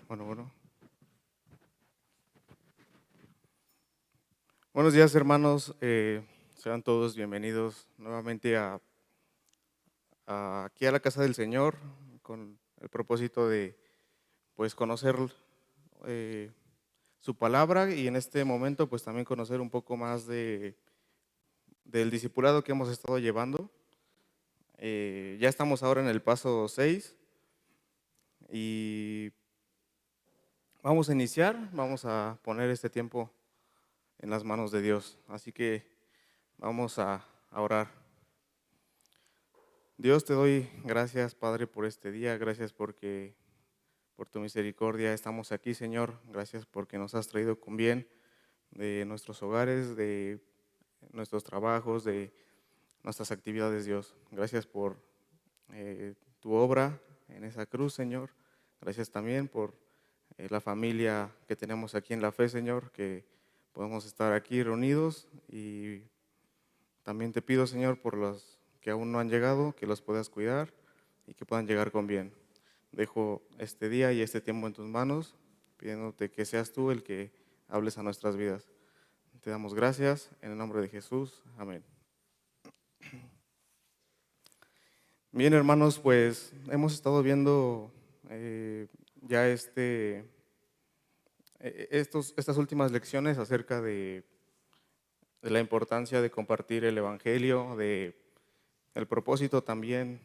Bueno. Buenos días, hermanos. Sean todos bienvenidos nuevamente aquí a la casa del Señor con el propósito de pues conocer eh, su palabra y en este momento pues también conocer un poco más del discipulado que hemos estado llevando. Ya estamos ahora en el paso 6 y vamos a iniciar, vamos a poner este tiempo en las manos de Dios. Así que vamos a orar. Dios, te doy gracias, Padre, por este día. Gracias por tu misericordia estamos aquí, Señor. Gracias porque nos has traído con bien de nuestros hogares, de nuestros trabajos, de nuestras actividades, Dios. Gracias por tu obra en esa cruz, Señor. Gracias también por la familia que tenemos aquí en la fe, Señor, que podemos estar aquí reunidos. Y también te pido, Señor, por los que aún no han llegado, que los puedas cuidar y que puedan llegar con bien. Dejo este día y este tiempo en tus manos, pidiéndote que seas tú el que hables a nuestras vidas. Te damos gracias en el nombre de Jesús. Amén. Bien, hermanos, pues hemos estado viendo ya estas últimas lecciones acerca de la importancia de compartir el Evangelio, de el propósito también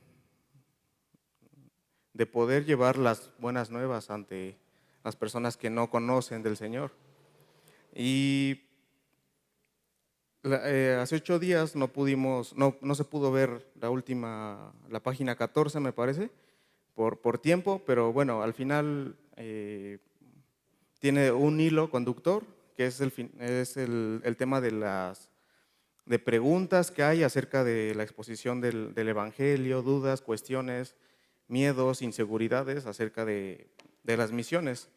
de poder llevar las buenas nuevas ante las personas que no conocen del Señor. Y hace 8 días no se pudo ver la página 14, me parece, por tiempo, pero bueno, al final tiene un hilo conductor, que es el tema de preguntas que hay acerca de la exposición del Evangelio, dudas, cuestiones, miedos, inseguridades acerca de las misiones.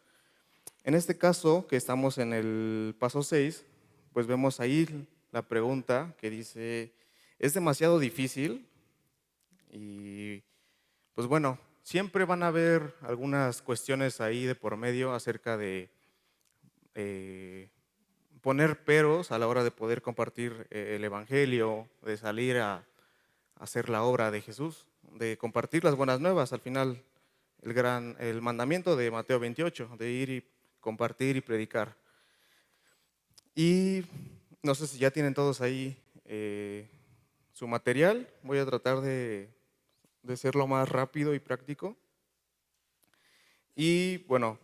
En este caso, que estamos en el paso 6, pues vemos ahí la pregunta que dice, ¿es demasiado difícil? Y pues bueno, siempre van a haber algunas cuestiones ahí de por medio acerca de poner peros a la hora de poder compartir el Evangelio, de salir a hacer la obra de Jesús, de compartir las buenas nuevas. Al final, el mandamiento de Mateo 28, de ir y compartir y predicar. Y no sé si ya tienen todos ahí su material. Voy a tratar de ser lo más rápido y práctico. Y bueno,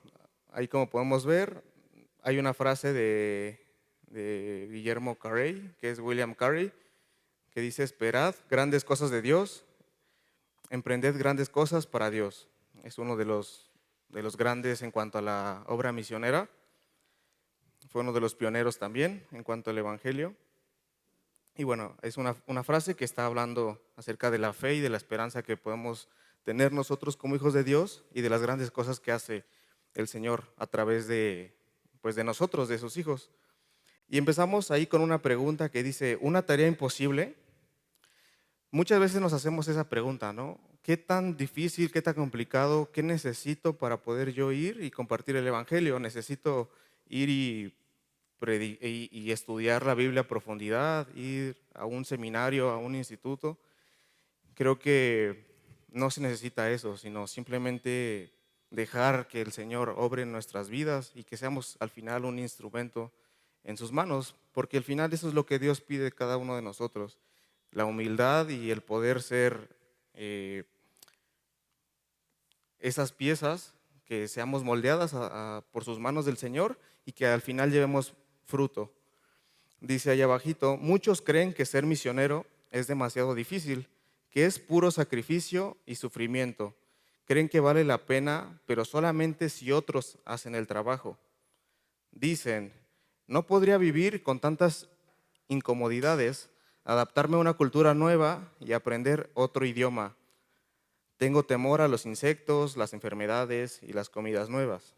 ahí como podemos ver, hay una frase de Guillermo Carey, que es William Carey, que dice: esperad grandes cosas de Dios, emprended grandes cosas para Dios. Es uno de los grandes en cuanto a la obra misionera. Fue uno de los pioneros también en cuanto al Evangelio. Y bueno, es una frase que está hablando acerca de la fe y de la esperanza que podemos tener nosotros como hijos de Dios y de las grandes cosas que hace el Señor a través pues de nosotros, de sus hijos. Y empezamos ahí con una pregunta que dice, ¿una tarea imposible? Muchas veces nos hacemos esa pregunta, ¿no? ¿Qué tan difícil, qué tan complicado, qué necesito para poder yo ir y compartir el Evangelio? ¿Necesito ir y estudiar la Biblia a profundidad, ir a un seminario, a un instituto? Creo que no se necesita eso, sino simplemente dejar que el Señor obre en nuestras vidas y que seamos al final un instrumento en sus manos, porque al final eso es lo que Dios pide de cada uno de nosotros, la humildad y el poder ser esas piezas que seamos moldeadas por sus manos del Señor y que al final llevemos fruto. Dice allá abajito, muchos creen que ser misionero es demasiado difícil, que es puro sacrificio y sufrimiento. Creen que vale la pena, pero solamente si otros hacen el trabajo. Dicen, no podría vivir con tantas incomodidades, adaptarme a una cultura nueva y aprender otro idioma. Tengo temor a los insectos, las enfermedades y las comidas nuevas.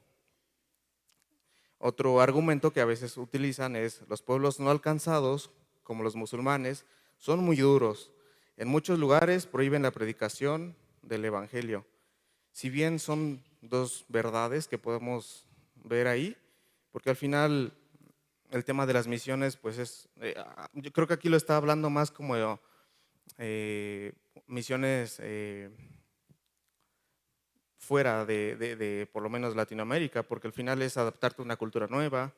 Otro argumento que a veces utilizan es los pueblos no alcanzados, como los musulmanes, son muy duros. En muchos lugares prohíben la predicación del evangelio. Si bien son dos verdades que podemos ver ahí, porque al final el tema de las misiones, pues yo creo que aquí lo está hablando más como misiones fuera de por lo menos Latinoamérica, porque al final es adaptarte a una cultura nueva,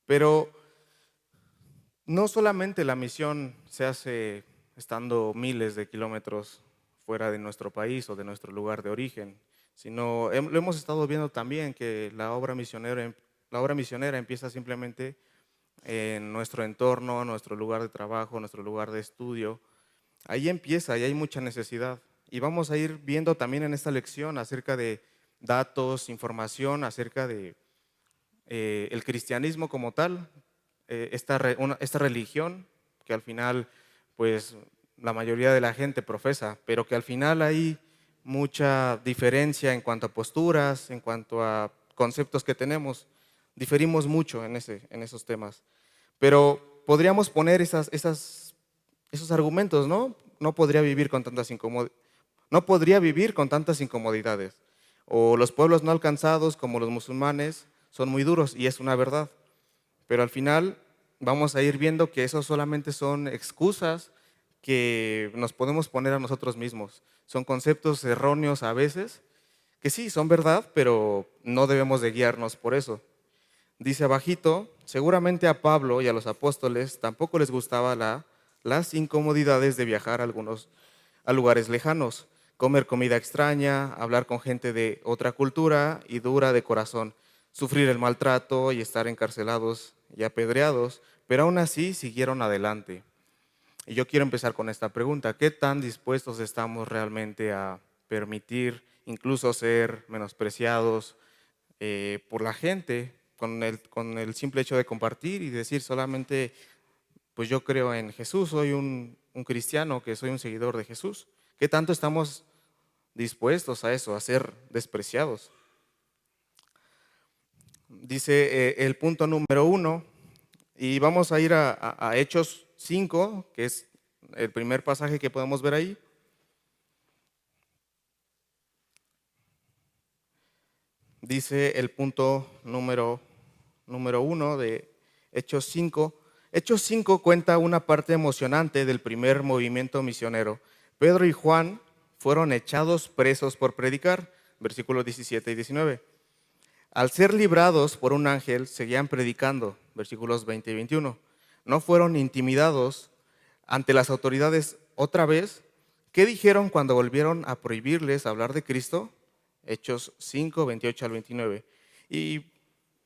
pero no solamente la misión se hace estando miles de kilómetros fuera de nuestro país o de nuestro lugar de origen, sino lo hemos estado viendo también que la obra misionera empieza simplemente en nuestro entorno, nuestro lugar de trabajo, nuestro lugar de estudio. Ahí empieza y hay mucha necesidad. Y vamos a ir viendo también en esta lección acerca de datos, información acerca de el cristianismo como tal, esta religión que al final, pues la mayoría de la gente profesa, pero que al final hay mucha diferencia en cuanto a posturas, en cuanto a conceptos que tenemos. Diferimos mucho en esos temas. Pero podríamos poner esos argumentos, ¿no? No podría vivir con tantas incomodidades. O los pueblos no alcanzados, como los musulmanes, son muy duros, y es una verdad. Pero al final vamos a ir viendo que eso solamente son excusas que nos podemos poner a nosotros mismos. Son conceptos erróneos a veces, que sí, son verdad, pero no debemos de guiarnos por eso. Dice abajito, seguramente a Pablo y a los apóstoles tampoco les gustaba las incomodidades de viajar a lugares lejanos, comer comida extraña, hablar con gente de otra cultura y dura de corazón, sufrir el maltrato y estar encarcelados y apedreados, pero aún así siguieron adelante. Y yo quiero empezar con esta pregunta: ¿qué tan dispuestos estamos realmente a permitir incluso ser menospreciados por la gente con el simple hecho de compartir y decir solamente, pues yo creo en Jesús, soy un cristiano, que soy un seguidor de Jesús? ¿Qué tanto estamos dispuestos a eso, a ser despreciados? Dice el punto número 1, y vamos a ir a Hechos 5, que es el primer pasaje que podemos ver ahí. Dice el punto número 1 de Hechos 5. Hechos 5 cuenta una parte emocionante del primer movimiento misionero. Pedro y Juan fueron echados presos por predicar, versículos 17 y 19. Al ser librados por un ángel, seguían predicando, versículos 20 y 21. No fueron intimidados ante las autoridades otra vez. ¿Qué dijeron cuando volvieron a prohibirles hablar de Cristo? Hechos 5, 28 al 29. Y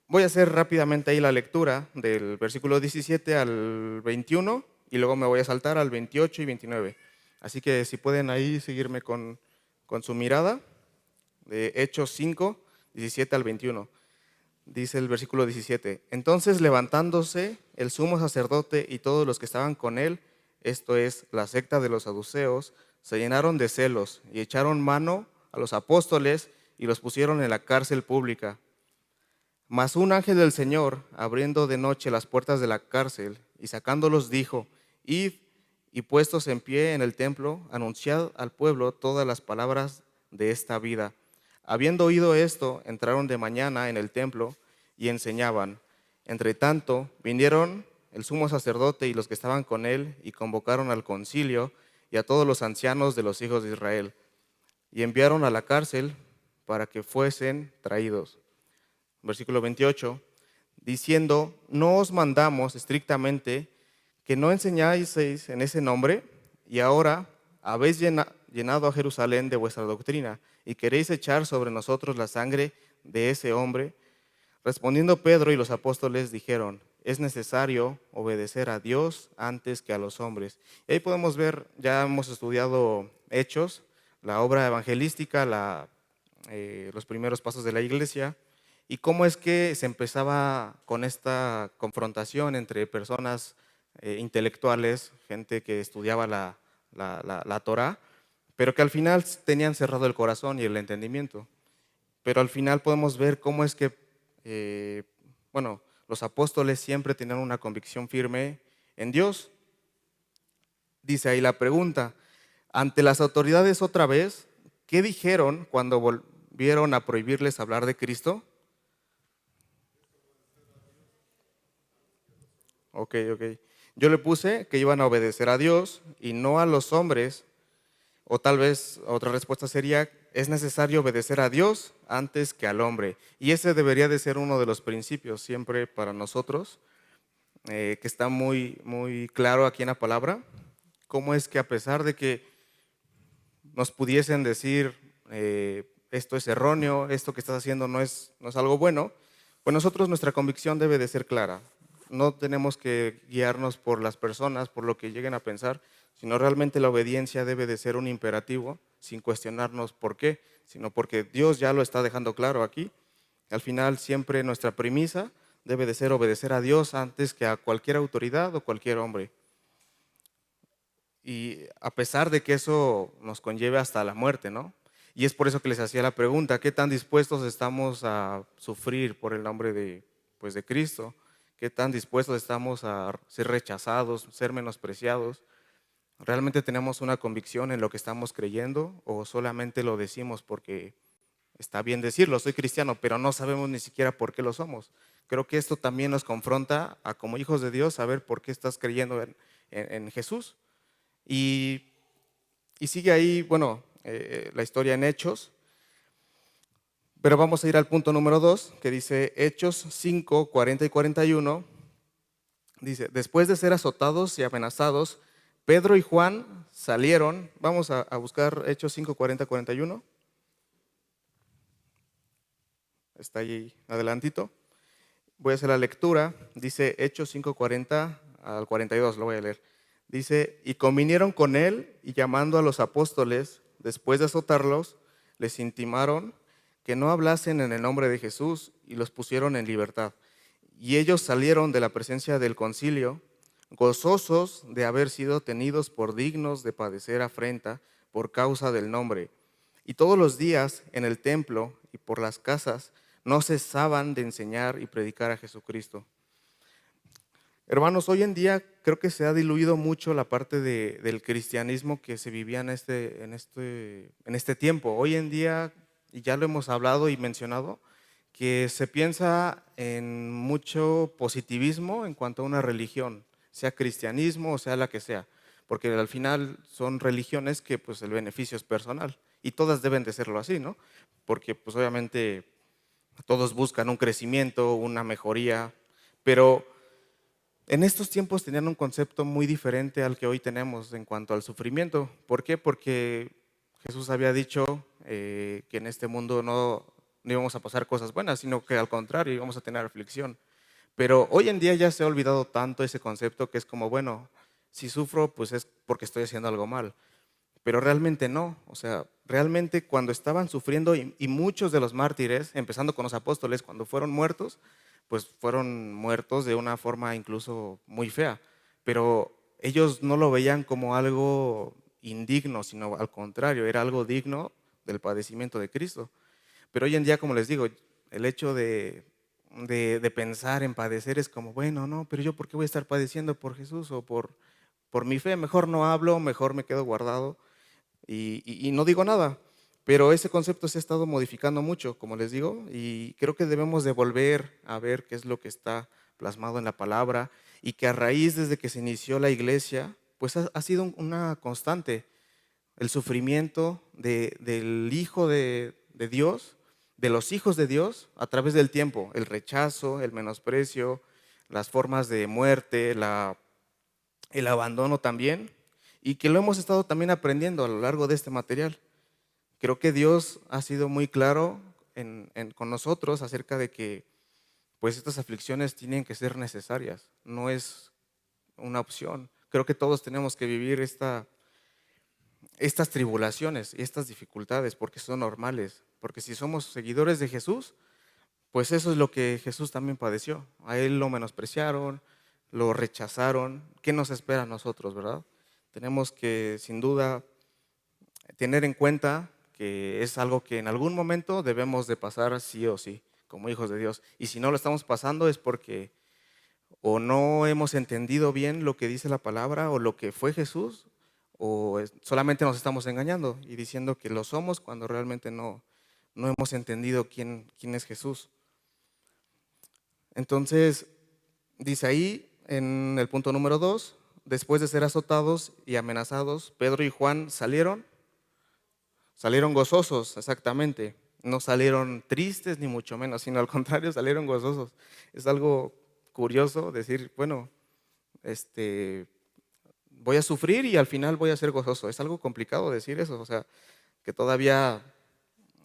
voy a hacer rápidamente ahí la lectura del versículo 17 al 21 y luego me voy a saltar al 28 y 29. Así que si pueden ahí seguirme con su mirada, de Hechos 5, 17 al 21. Dice el versículo 17: entonces levantándose el sumo sacerdote y todos los que estaban con él, esto es, la secta de los saduceos, se llenaron de celos y echaron mano a los apóstoles y los pusieron en la cárcel pública. Mas un ángel del Señor, abriendo de noche las puertas de la cárcel y sacándolos, dijo: id y puestos en pie en el templo, anunciad al pueblo todas las palabras de esta vida. Habiendo oído esto, entraron de mañana en el templo y enseñaban. Entre tanto, vinieron el sumo sacerdote y los que estaban con él y convocaron al concilio y a todos los ancianos de los hijos de Israel y enviaron a la cárcel para que fuesen traídos. Versículo 28, diciendo: no os mandamos estrictamente que no enseñáis en ese nombre, y ahora habéis llenado a Jerusalén de vuestra doctrina y queréis echar sobre nosotros la sangre de ese hombre. Respondiendo Pedro y los apóstoles dijeron: es necesario obedecer a Dios antes que a los hombres. Y ahí podemos ver, ya hemos estudiado Hechos, la obra evangelística, los primeros pasos de la iglesia, y cómo es que se empezaba con esta confrontación entre personas intelectuales, gente que estudiaba la Torá, pero que al final tenían cerrado el corazón y el entendimiento. Pero al final podemos ver cómo es que, bueno, los apóstoles siempre tenían una convicción firme en Dios. Dice ahí la pregunta, ante las autoridades otra vez, ¿qué dijeron cuando volvieron a prohibirles hablar de Cristo? Ok, ok. Yo le puse que iban a obedecer a Dios y no a los hombres, o tal vez otra respuesta sería, es necesario obedecer a Dios antes que al hombre. Y ese debería de ser uno de los principios siempre para nosotros, que está muy, muy claro aquí en la palabra, cómo es que a pesar de que nos pudiesen decir, esto es erróneo, esto que estás haciendo no es algo bueno, pues nosotros nuestra convicción debe de ser clara. No tenemos que guiarnos por las personas, por lo que lleguen a pensar, sino realmente la obediencia debe de ser un imperativo, sin cuestionarnos por qué, sino porque Dios ya lo está dejando claro aquí. Al final siempre nuestra premisa debe de ser obedecer a Dios antes que a cualquier autoridad o cualquier hombre. Y a pesar de que eso nos conlleve hasta la muerte, ¿no? Y es por eso que les hacía la pregunta, ¿qué tan dispuestos estamos a sufrir por el nombre de, pues, de Cristo? ¿Qué tan dispuestos estamos a ser rechazados, ser menospreciados? ¿Realmente tenemos una convicción en lo que estamos creyendo o solamente lo decimos porque está bien decirlo, soy cristiano, pero no sabemos ni siquiera por qué lo somos? Creo que esto también nos confronta a como hijos de Dios saber por qué estás creyendo en Jesús. Y, y sigue ahí, bueno, la historia en Hechos, pero vamos a ir al punto número 2, que dice Hechos 5, 40 y 41. Dice, después de ser azotados y amenazados, Pedro y Juan salieron, vamos a buscar Hechos 5, 40, 41. Está ahí adelantito. Voy a hacer la lectura, dice Hechos 5, 40 al 42, lo voy a leer. Dice, y convinieron con él y llamando a los apóstoles, después de azotarlos, les intimaron que no hablasen en el nombre de Jesús y los pusieron en libertad. Y ellos salieron de la presencia del concilio, gozosos de haber sido tenidos por dignos de padecer afrenta por causa del nombre. Y todos los días en el templo y por las casas no cesaban de enseñar y predicar a Jesucristo. Hermanos, hoy en día creo que se ha diluido mucho la parte del cristianismo que se vivía en este tiempo. Hoy en día, y ya lo hemos hablado y mencionado, que se piensa en mucho positivismo en cuanto a una religión, sea cristianismo o sea la que sea, porque al final son religiones que pues el beneficio es personal y todas deben de serlo así, ¿no? Porque pues obviamente todos buscan un crecimiento, una mejoría, pero en estos tiempos tenían un concepto muy diferente al que hoy tenemos en cuanto al sufrimiento. ¿Por qué? Porque Jesús había dicho que en este mundo no íbamos a pasar cosas buenas, sino que al contrario íbamos a tener aflicción. Pero hoy en día ya se ha olvidado tanto ese concepto que es como, bueno, si sufro, pues es porque estoy haciendo algo mal. Pero realmente no, o sea, realmente cuando estaban sufriendo y muchos de los mártires, empezando con los apóstoles, cuando fueron muertos, pues fueron muertos de una forma incluso muy fea, pero ellos no lo veían como algo indigno, sino al contrario, era algo digno del padecimiento de Cristo. Pero hoy en día, como les digo, el hecho de pensar en padecer es como, bueno, no, pero yo ¿por qué voy a estar padeciendo por Jesús o por mi fe? Mejor no hablo, mejor me quedo guardado y no digo nada, pero ese concepto se ha estado modificando mucho, como les digo, y creo que debemos de volver a ver qué es lo que está plasmado en la palabra y que a raíz desde que se inició la iglesia, pues ha sido una constante el sufrimiento del Hijo de Dios, de los hijos de Dios a través del tiempo, el rechazo, el menosprecio, las formas de muerte, el abandono también, y que lo hemos estado también aprendiendo a lo largo de este material. Creo que Dios ha sido muy claro con nosotros acerca de que pues estas aflicciones tienen que ser necesarias, no es una opción. Creo que todos tenemos que vivir estas tribulaciones y estas dificultades porque son normales, porque si somos seguidores de Jesús, pues eso es lo que Jesús también padeció. A él lo menospreciaron, lo rechazaron, ¿qué nos espera a nosotros, verdad? Tenemos que, sin duda, tener en cuenta que es algo que en algún momento debemos de pasar sí o sí, como hijos de Dios. Y si no lo estamos pasando es porque o no hemos entendido bien lo que dice la palabra o lo que fue Jesús, o solamente nos estamos engañando y diciendo que lo somos cuando realmente no hemos entendido quién es Jesús. Entonces, dice ahí en el punto número 2, después de ser azotados y amenazados, Pedro y Juan salieron gozosos, exactamente. No salieron tristes ni mucho menos, sino al contrario, salieron gozosos. Es algo curioso decir, bueno, voy a sufrir y al final voy a ser gozoso. Es algo complicado decir eso, o sea, que todavía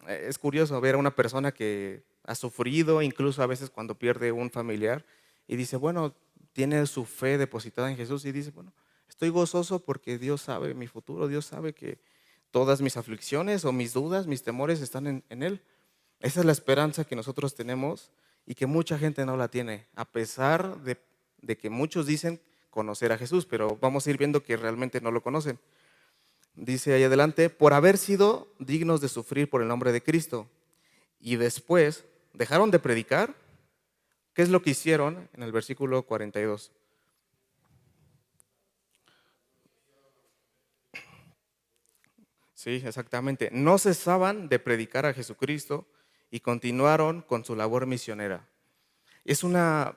es curioso ver a una persona que ha sufrido, incluso a veces cuando pierde un familiar, y dice, bueno, tiene su fe depositada en Jesús y dice, bueno, estoy gozoso porque Dios sabe mi futuro, Dios sabe que todas mis aflicciones o mis dudas, mis temores están en Él. Esa es la esperanza que nosotros tenemos y que mucha gente no la tiene, a pesar de que muchos dicen conocer a Jesús, pero vamos a ir viendo que realmente no lo conocen. Dice ahí adelante, por haber sido dignos de sufrir por el nombre de Cristo. Y después dejaron de predicar. ¿Qué es lo que hicieron en el versículo 42? Sí, exactamente. No cesaban de predicar a Jesucristo y continuaron con su labor misionera. Es una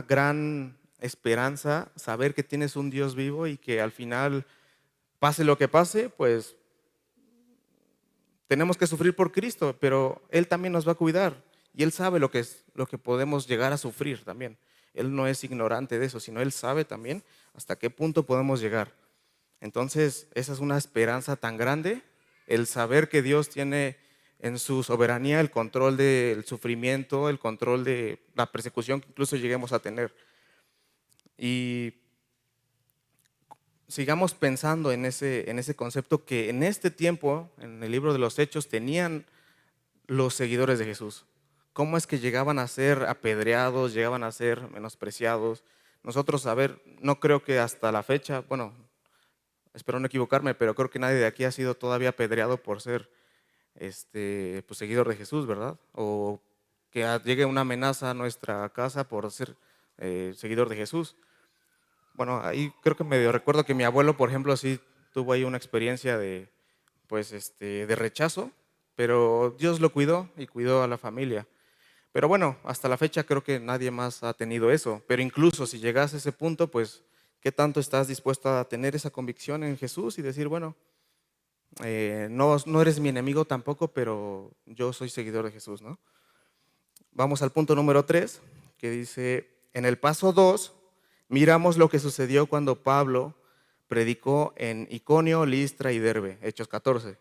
gran esperanza saber que tienes un Dios vivo y que al final, pase lo que pase, pues tenemos que sufrir por Cristo, pero Él también nos va a cuidar y Él sabe lo que podemos llegar a sufrir también. Él no es ignorante de eso, sino Él sabe también hasta qué punto podemos llegar. Entonces, esa es una esperanza tan grande, el saber que Dios tiene en su soberanía el control del sufrimiento, el control de la persecución que incluso lleguemos a tener. Y sigamos pensando en ese concepto que en este tiempo, en el libro de los Hechos, tenían los seguidores de Jesús. ¿Cómo es que llegaban a ser apedreados, llegaban a ser menospreciados? Nosotros, a ver, no creo que hasta la fecha, bueno, espero no equivocarme, pero creo que nadie de aquí ha sido todavía apedreado por ser pues, seguidor de Jesús, ¿verdad? O que llegue una amenaza a nuestra casa por ser seguidor de Jesús. Bueno, ahí creo que medio recuerdo que mi abuelo, por ejemplo, sí tuvo ahí una experiencia pues, de rechazo, pero Dios lo cuidó y cuidó a la familia. Pero bueno, hasta la fecha creo que nadie más ha tenido eso. Pero incluso si llegas a ese punto, pues, ¿qué tanto estás dispuesto a tener esa convicción en Jesús y decir, bueno, no eres mi enemigo tampoco, pero yo soy seguidor de Jesús, ¿no? Vamos al punto número 3, que dice, en el paso 2, miramos lo que sucedió cuando Pablo predicó en Iconio, Listra y Derbe, Hechos 14.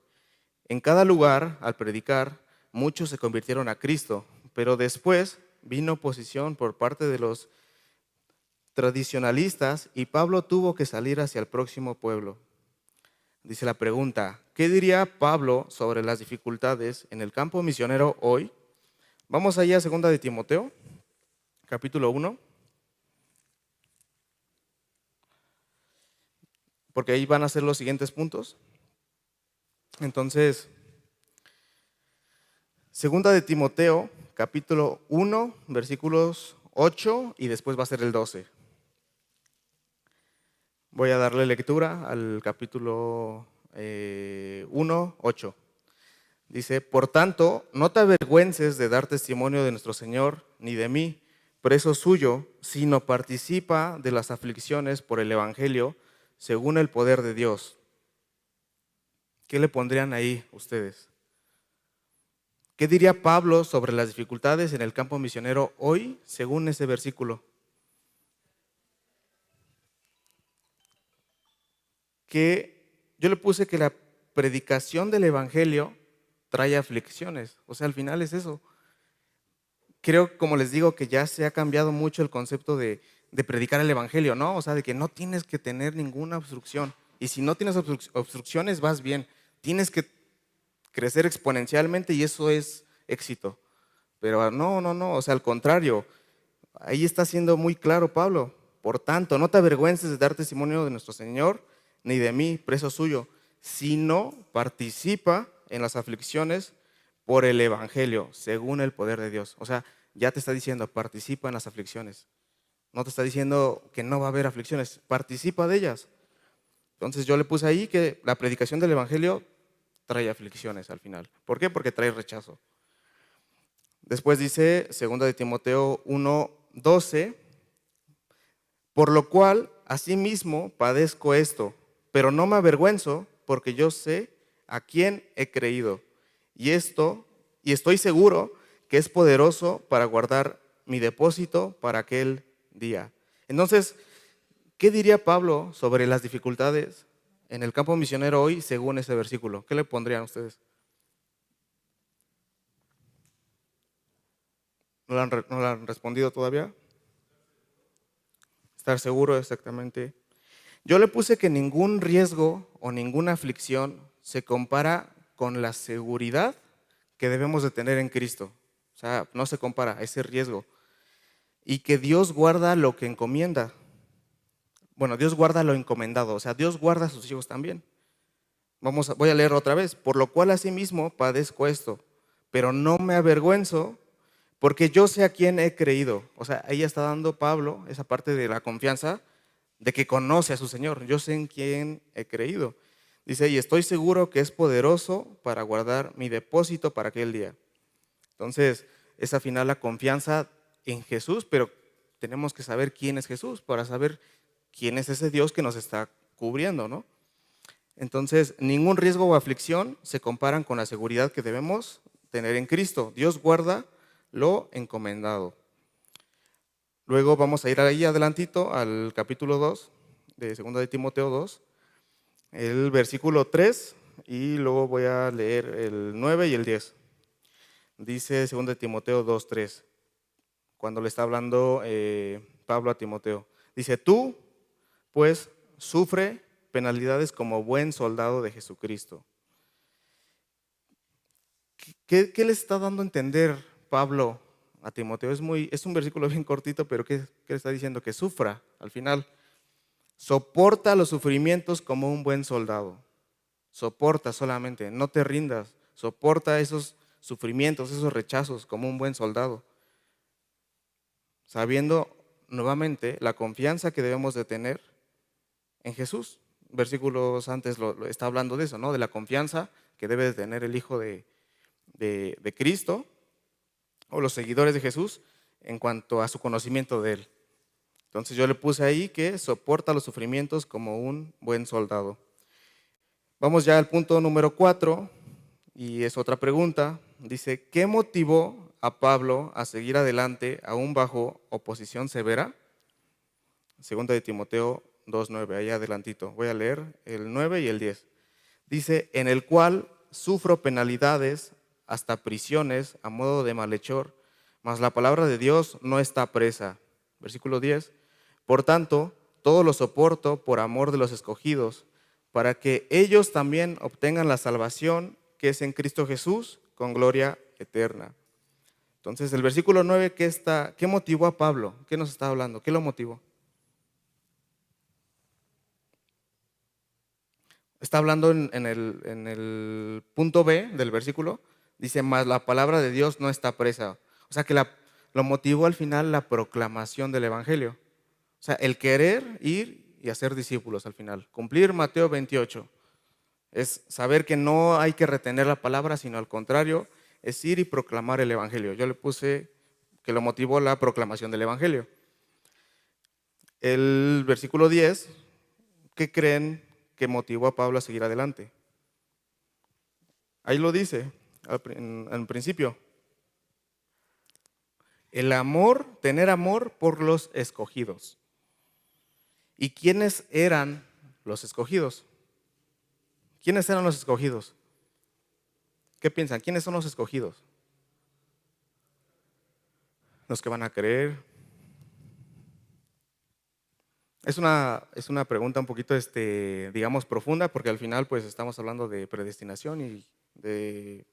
En cada lugar, al predicar, muchos se convirtieron a Cristo, pero después vino oposición por parte de los tradicionalistas y Pablo tuvo que salir hacia el próximo pueblo. Dice la pregunta, ¿qué diría Pablo sobre las dificultades en el campo misionero hoy? Vamos allá a 2 de Timoteo, capítulo 1, porque ahí van a ser los siguientes puntos. Entonces, 2 de Timoteo, capítulo 1, versículos 8 y después va a ser el 12. Voy a darle lectura al capítulo 1, 8. Dice, por tanto, no te avergüences de dar testimonio de nuestro Señor, ni de mí, preso suyo, sino participa de las aflicciones por el Evangelio, según el poder de Dios. ¿Qué le pondrían ahí ustedes? ¿Qué diría Pablo sobre las dificultades en el campo misionero hoy, según ese versículo? Que yo le puse que la predicación del Evangelio trae aflicciones. O sea, al final es eso. Creo, como les digo, que ya se ha cambiado mucho el concepto de predicar el Evangelio, ¿no? O sea, de que no tienes que tener ninguna obstrucción. Y si no tienes obstrucciones, vas bien. Tienes que crecer exponencialmente y eso es éxito. Pero no, no, no. O sea, al contrario, ahí está siendo muy claro Pablo. Por tanto, no te avergüences de dar testimonio de nuestro Señor, ni de mí, preso suyo, sino participa en las aflicciones por el Evangelio, según el poder de Dios. O sea, ya te está diciendo, participa en las aflicciones. No te está diciendo que no va a haber aflicciones, participa de ellas. Entonces yo le puse ahí que la predicación del Evangelio trae aflicciones al final. ¿Por qué? Porque trae rechazo. Después dice 2 de Timoteo 1:12, por lo cual asimismo padezco esto, pero no me avergüenzo, porque yo sé a quién he creído. Y estoy seguro que es poderoso para guardar mi depósito para aquel día. Entonces, ¿qué diría Pablo sobre las dificultades en el campo misionero hoy según ese versículo? ¿Qué le pondrían ustedes? ¿No lo han respondido todavía? Estar seguro, exactamente. Yo le puse que ningún riesgo o ninguna aflicción se compara con la seguridad que debemos de tener en Cristo. O sea, no se compara a ese riesgo. Y que Dios guarda lo que encomienda. Bueno, Dios guarda lo encomendado. O sea, Dios guarda a sus hijos también. Voy a leer otra vez. Por lo cual asimismo padezco esto, pero no me avergüenzo, porque yo sé a quién he creído. O sea, ahí está dando Pablo esa parte de la confianza de que conoce a su Señor. Yo sé en quién he creído. Dice, y estoy seguro que es poderoso para guardar mi depósito para aquel día. Entonces, es al final la confianza en Jesús, pero tenemos que saber quién es Jesús para saber quién es ese Dios que nos está cubriendo, ¿no? Entonces, ningún riesgo o aflicción se comparan con la seguridad que debemos tener en Cristo. Dios guarda lo encomendado. Luego vamos a ir ahí adelantito al capítulo 2 de 2 de Timoteo 2, el versículo 3, y luego voy a leer el 9 y el 10. Dice 2 de Timoteo 2, 3, cuando le está hablando Pablo a Timoteo. Dice, tú pues sufre penalidades como buen soldado de Jesucristo. ¿Qué le está dando a entender Pablo a Timoteo? Es un versículo bien cortito, pero ¿qué le está diciendo? Que sufra al final. Soporta los sufrimientos como un buen soldado. Soporta solamente, no te rindas. Soporta esos sufrimientos, esos rechazos como un buen soldado. Sabiendo nuevamente la confianza que debemos de tener en Jesús. Versículos antes lo está hablando de eso, ¿no? De la confianza que debe de tener el Hijo de Cristo o los seguidores de Jesús en cuanto a su conocimiento de Él. Entonces yo le puse ahí que soporta los sufrimientos como un buen soldado. Vamos ya al punto número 4 y es otra pregunta. Dice, ¿qué motivó a Pablo a seguir adelante aún bajo oposición severa? Segunda de Timoteo 2:9, ahí adelantito. Voy a leer el 9 y el 10. Dice, en el cual sufro penalidades hasta prisiones a modo de malhechor, mas la palabra de Dios no está presa. Versículo 10. Por tanto, todo lo soporto por amor de los escogidos, para que ellos también obtengan la salvación que es en Cristo Jesús con gloria eterna. Entonces, el versículo 9, ¿qué motivó a Pablo? ¿Qué nos está hablando? ¿Qué lo motivó? Está hablando en el punto B del versículo, dice, mas la palabra de Dios no está presa. O sea que lo motivó al final la proclamación del Evangelio. O sea, el querer ir y hacer discípulos al final. Cumplir Mateo 28. Es saber que no hay que retener la palabra, sino al contrario, es ir y proclamar el Evangelio. Yo le puse que lo motivó la proclamación del Evangelio. El versículo 10, ¿qué creen que motivó a Pablo a seguir adelante? Ahí lo dice en principio. El amor, tener amor por los escogidos. ¿Y quiénes eran los escogidos? ¿Quiénes eran los escogidos? ¿Qué piensan? ¿Quiénes son los escogidos? Los que van a creer. Es una pregunta un poquito, digamos, profunda, porque al final pues estamos hablando de predestinación y de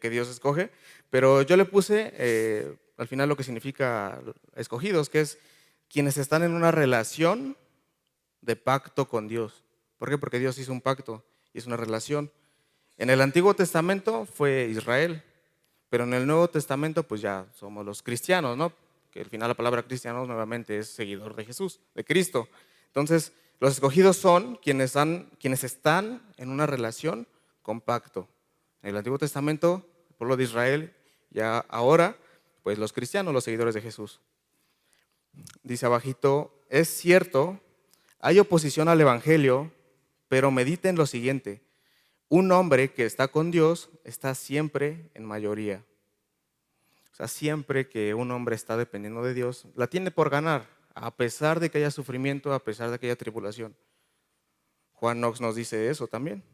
que Dios escoge, pero yo le puse al final lo que significa escogidos, que es quienes están en una relación de pacto con Dios. ¿Por qué? Porque Dios hizo un pacto y es una relación. En el Antiguo Testamento fue Israel, pero en el Nuevo Testamento pues ya somos los cristianos, ¿no? Que al final la palabra cristiano nuevamente es seguidor de Jesús, de Cristo. Entonces, los escogidos son quienes están en una relación con pacto. En el Antiguo Testamento, el pueblo de Israel, ya ahora, pues los cristianos, los seguidores de Jesús. Dice abajito, es cierto, hay oposición al Evangelio, pero mediten lo siguiente: un hombre que está con Dios está siempre en mayoría. O sea, siempre que un hombre está dependiendo de Dios, la tiene por ganar, a pesar de que haya sufrimiento, a pesar de que haya tribulación. Juan Knox nos dice eso también.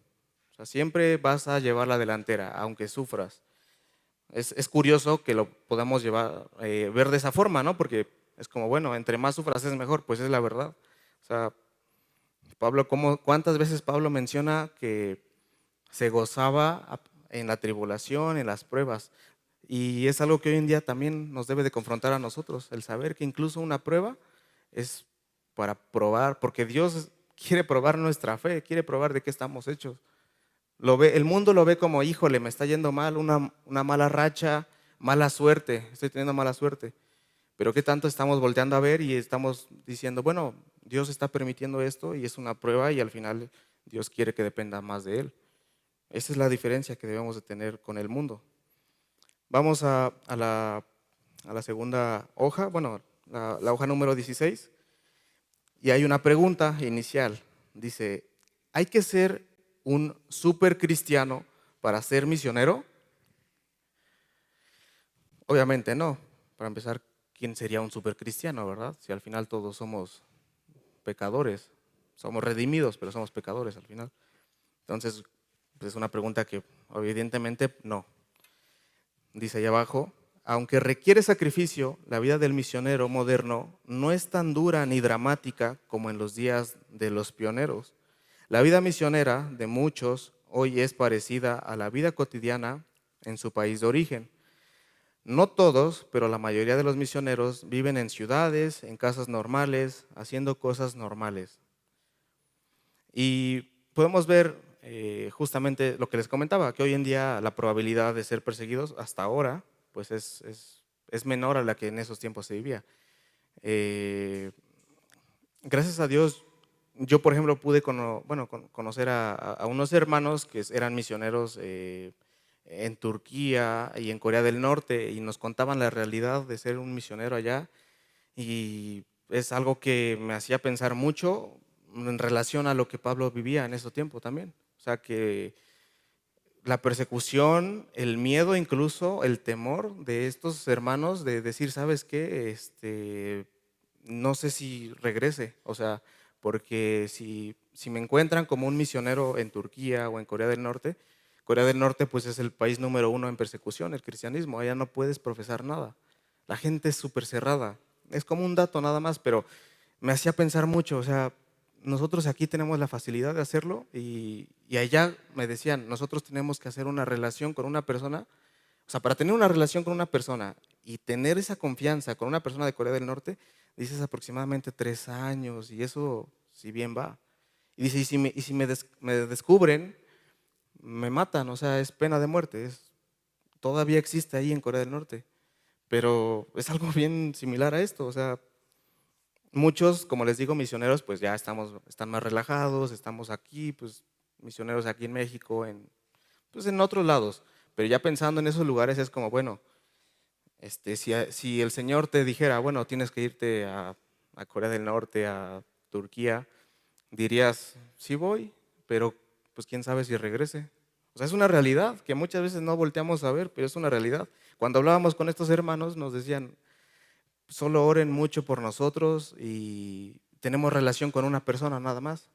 O sea, siempre vas a llevar la delantera, aunque sufras. Es curioso que lo podamos ver de esa forma, ¿no? Porque es como, bueno, entre más sufras es mejor, pues es la verdad. O sea, Pablo, ¿cuántas veces Pablo menciona que se gozaba en la tribulación, en las pruebas? Y es algo que hoy en día también nos debe de confrontar a nosotros, el saber que incluso una prueba es para probar, porque Dios quiere probar nuestra fe, quiere probar de qué estamos hechos. El mundo lo ve como, híjole, me está yendo mal, una mala racha, mala suerte, estoy teniendo mala suerte. Pero qué tanto estamos volteando a ver y estamos diciendo, bueno, Dios está permitiendo esto y es una prueba y al final Dios quiere que dependa más de Él. Esa es la diferencia que debemos de tener con el mundo. Vamos a la segunda hoja, bueno, la hoja número 16, y hay una pregunta inicial. Dice, ¿hay que ser un super cristiano para ser misionero? Obviamente no. Para empezar, ¿quién sería un super cristiano, verdad? Si al final todos somos pecadores, somos redimidos, pero somos pecadores al final. Entonces, pues es una pregunta que evidentemente no. Dice ahí abajo, aunque requiere sacrificio, la vida del misionero moderno no es tan dura ni dramática como en los días de los pioneros. La vida misionera de muchos hoy es parecida a la vida cotidiana en su país de origen. No todos, pero la mayoría de los misioneros viven en ciudades, en casas normales, haciendo cosas normales. Y podemos ver justamente lo que les comentaba, que hoy en día la probabilidad de ser perseguidos hasta ahora pues es menor a la que en esos tiempos se vivía. Gracias a Dios, yo por ejemplo pude conocer a unos hermanos que eran misioneros en Turquía y en Corea del Norte y nos contaban la realidad de ser un misionero allá y es algo que me hacía pensar mucho en relación a lo que Pablo vivía en ese tiempo también. O sea que la persecución, el miedo, incluso el temor de estos hermanos de decir, ¿sabes qué? No sé si regrese, o sea, porque si me encuentran como un misionero en Turquía o en Corea del Norte pues es el país número 1 en persecución, el cristianismo, allá no puedes profesar nada, la gente es súper cerrada, es como un dato nada más, pero me hacía pensar mucho, o sea, nosotros aquí tenemos la facilidad de hacerlo y allá me decían, nosotros tenemos que hacer una relación con una persona, o sea, para tener una relación con una persona y tener esa confianza con una persona de Corea del Norte, dices aproximadamente 3 años y eso si bien va. Y dice, y si me descubren, me matan, o sea, es pena de muerte, todavía existe ahí en Corea del Norte, pero es algo bien similar a esto, o sea, muchos, como les digo, misioneros, pues ya están más relajados, estamos aquí, pues misioneros aquí en México, pues en otros lados. Pero ya pensando en esos lugares es como, bueno, si el Señor te dijera, bueno, tienes que irte a Corea del Norte, a Turquía, dirías, sí voy, pero pues quién sabe si regrese. O sea, es una realidad que muchas veces no volteamos a ver, pero es una realidad. Cuando hablábamos con estos hermanos nos decían, solo oren mucho por nosotros y tenemos relación con una persona nada más.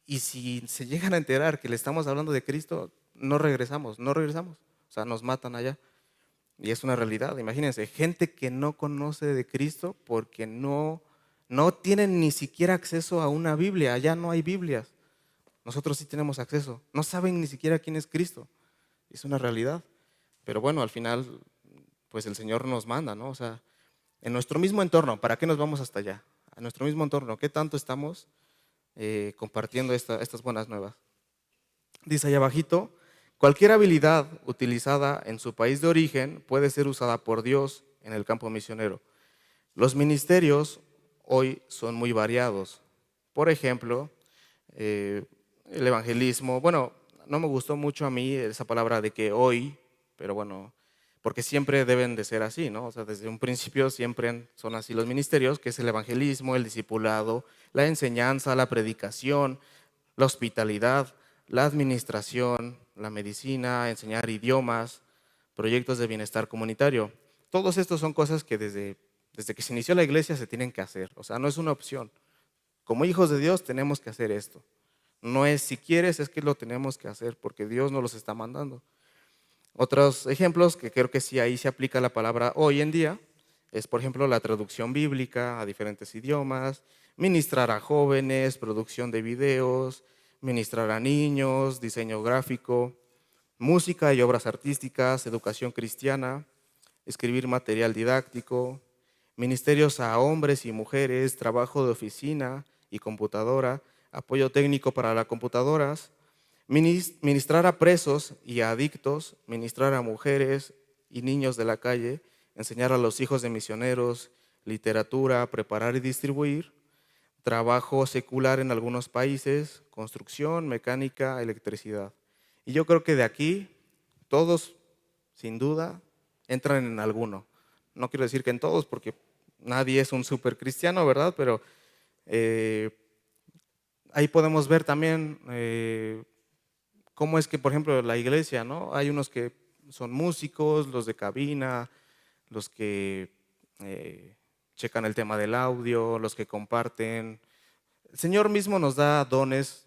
Y si se llegan a enterar que le estamos hablando de Cristo, no regresamos, no regresamos. O sea, nos matan allá. Y es una realidad. Imagínense, gente que no conoce de Cristo porque no tienen ni siquiera acceso a una Biblia. Allá no hay Biblias. Nosotros sí tenemos acceso. No saben ni siquiera quién es Cristo. Es una realidad. Pero bueno, al final, pues el Señor nos manda, ¿no? O sea, en nuestro mismo entorno. ¿Para qué nos vamos hasta allá? A nuestro mismo entorno. ¿Qué tanto estamos compartiendo estas buenas nuevas? Dice allá abajito, cualquier habilidad utilizada en su país de origen puede ser usada por Dios en el campo misionero. Los ministerios hoy son muy variados. Por ejemplo, el evangelismo. Bueno, no me gustó mucho a mí esa palabra de que hoy, pero bueno, porque siempre deben de ser así, ¿no? O sea, desde un principio siempre son así los ministerios, que es el evangelismo, el discipulado, la enseñanza, la predicación, la hospitalidad, la administración, la medicina, enseñar idiomas, proyectos de bienestar comunitario. Todos estos son cosas que desde que se inició la iglesia se tienen que hacer. O sea, no es una opción. Como hijos de Dios tenemos que hacer esto. No es si quieres, es que lo tenemos que hacer porque Dios nos los está mandando. Otros ejemplos que creo que sí ahí se aplica la palabra hoy en día es, por ejemplo, la traducción bíblica a diferentes idiomas, ministrar a jóvenes, producción de videos, ministrar a niños, diseño gráfico, música y obras artísticas, educación cristiana, escribir material didáctico, ministerios a hombres y mujeres, trabajo de oficina y computadora, apoyo técnico para las computadoras, ministrar a presos y a adictos, ministrar a mujeres y niños de la calle, enseñar a los hijos de misioneros, literatura, preparar y distribuir, trabajo secular en algunos países, construcción, mecánica, electricidad. Y yo creo que de aquí todos, sin duda, entran en alguno. No quiero decir que en todos, porque nadie es un super cristiano, ¿verdad? Pero eh, ahí podemos ver también cómo es que, por ejemplo, la iglesia, ¿no? Hay unos que son músicos, los de cabina, los que checan el tema del audio, los que comparten. El Señor mismo nos da dones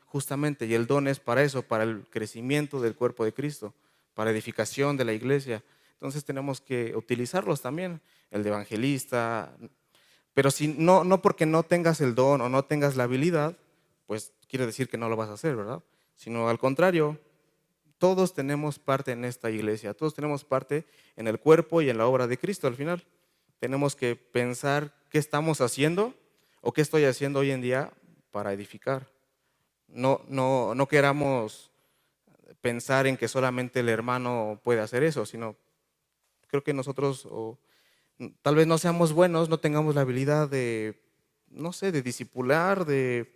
justamente, y el don es para eso, para el crecimiento del cuerpo de Cristo, para edificación de la iglesia. Entonces tenemos que utilizarlos también, el de evangelista, pero si no porque no tengas el don o no tengas la habilidad, pues quiere decir que no lo vas a hacer, ¿verdad? Sino al contrario, todos tenemos parte en esta iglesia, todos tenemos parte en el cuerpo y en la obra de Cristo al final. Tenemos que pensar qué estamos haciendo o qué estoy haciendo hoy en día para edificar. No queramos pensar en que solamente el hermano puede hacer eso, sino creo que nosotros tal vez no seamos buenos, no tengamos la habilidad de, no sé, de discipular, de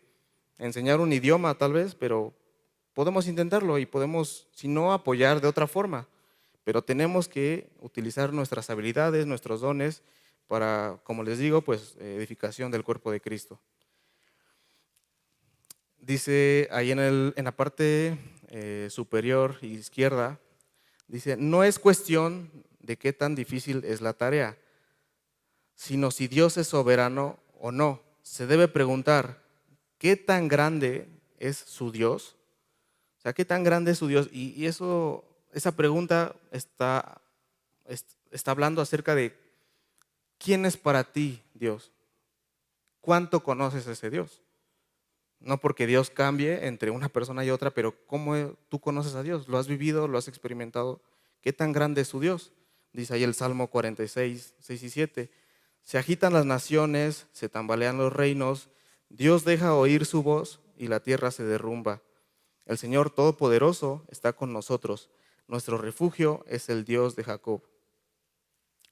enseñar un idioma tal vez, pero podemos intentarlo y podemos, si no, apoyar de otra forma. Pero tenemos que utilizar nuestras habilidades, nuestros dones para, como les digo, pues edificación del cuerpo de Cristo. Dice ahí en la parte superior izquierda, dice, no es cuestión de qué tan difícil es la tarea, sino si Dios es soberano o no. Se debe preguntar, ¿qué tan grande es su Dios? O sea, ¿qué tan grande es su Dios? Y esa pregunta está hablando acerca de quién es para ti Dios. ¿Cuánto conoces a ese Dios? No porque Dios cambie entre una persona y otra, pero ¿cómo tú conoces a Dios? ¿Lo has vivido? ¿Lo has experimentado? ¿Qué tan grande es su Dios? Dice ahí el Salmo 46, 6 y 7. Se agitan las naciones, se tambalean los reinos, Dios deja oír su voz y la tierra se derrumba. El Señor Todopoderoso está con nosotros. Nuestro refugio es el Dios de Jacob.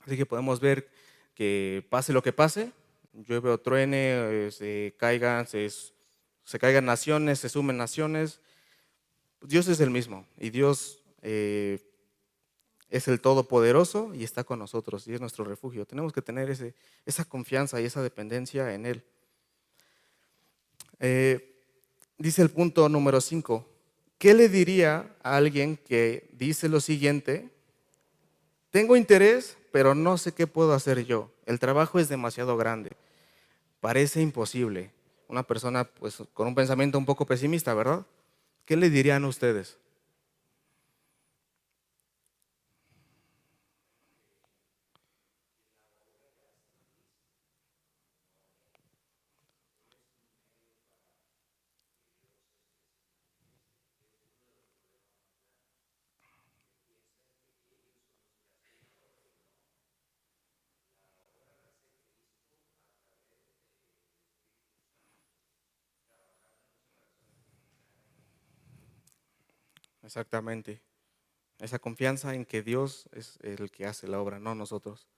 Así que podemos ver que pase lo que pase, llueve o truene, se caigan naciones, se sumen naciones, Dios es el mismo y Dios es el Todopoderoso y está con nosotros y es nuestro refugio. Tenemos que tener esa confianza y esa dependencia en Él. Dice el punto número 5. ¿Qué le diría a alguien que dice lo siguiente? Tengo interés, pero no sé qué puedo hacer yo. El trabajo es demasiado grande. Parece imposible. Una persona pues con un pensamiento un poco pesimista, ¿verdad? ¿Qué le dirían ustedes? Exactamente. Esa confianza en que Dios es el que hace la obra, no nosotros.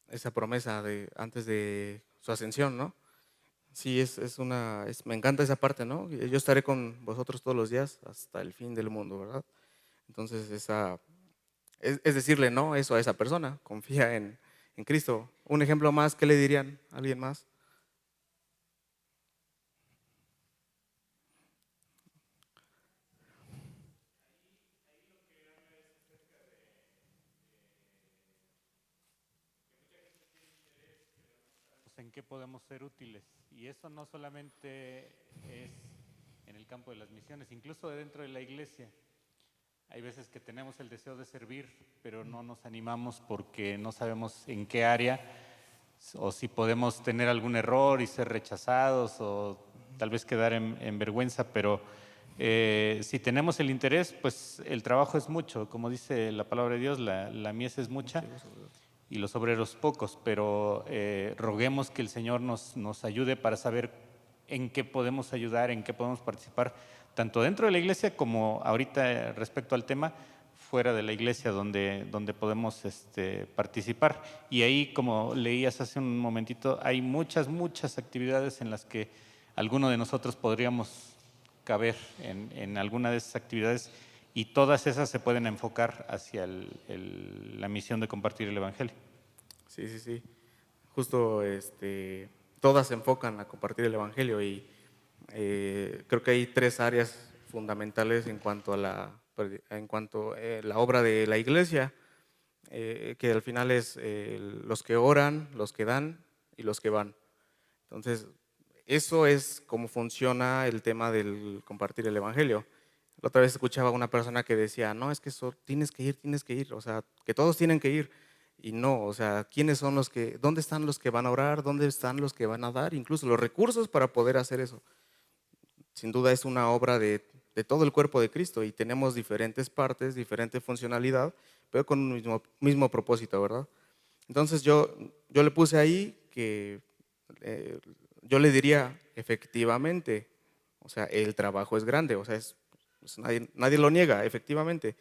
Esa promesa de antes de su ascensión, ¿no? Sí, me encanta esa parte, ¿no? Yo estaré con vosotros todos los días hasta el fin del mundo, ¿verdad? Entonces, es decirle no eso a esa persona, confía en Cristo. Un ejemplo más, ¿qué le dirían a alguien más? En qué podemos ser útiles. Y eso no solamente es en el campo de las misiones, incluso dentro de la iglesia. Hay veces que tenemos el deseo de servir, pero no nos animamos porque no sabemos en qué área o si podemos tener algún error y ser rechazados o tal vez quedar en vergüenza, pero si tenemos el interés, pues el trabajo es mucho. Como dice la palabra de Dios, la mies es mucha y los obreros pocos, pero roguemos que el Señor nos ayude para saber en qué podemos ayudar, en qué podemos participar, tanto dentro de la iglesia como ahorita respecto al tema, fuera de la iglesia donde podemos participar. Y ahí, como leías hace un momentito, hay muchas actividades en las que alguno de nosotros podríamos caber en alguna de esas actividades y todas esas se pueden enfocar hacia la misión de compartir el Evangelio. Sí, sí, sí. Justo todas se enfocan a compartir el Evangelio y creo que hay tres áreas fundamentales en cuanto a la obra de la iglesia, que al final es los que oran, los que dan y los que van. Entonces, eso es cómo funciona el tema del compartir el Evangelio. La otra vez escuchaba a una persona que decía, no, es que eso, tienes que ir, o sea, que todos tienen que ir. Y no, o sea, ¿quiénes son dónde están los que van a orar? ¿Dónde están los que van a dar? Incluso los recursos para poder hacer eso. Sin duda es una obra de todo el cuerpo de Cristo y tenemos diferentes partes, diferente funcionalidad, pero con un mismo propósito, ¿verdad? Entonces yo le puse ahí que eh, yo le diría, efectivamente, o sea, el trabajo es grande, o sea, pues nadie lo niega, efectivamente,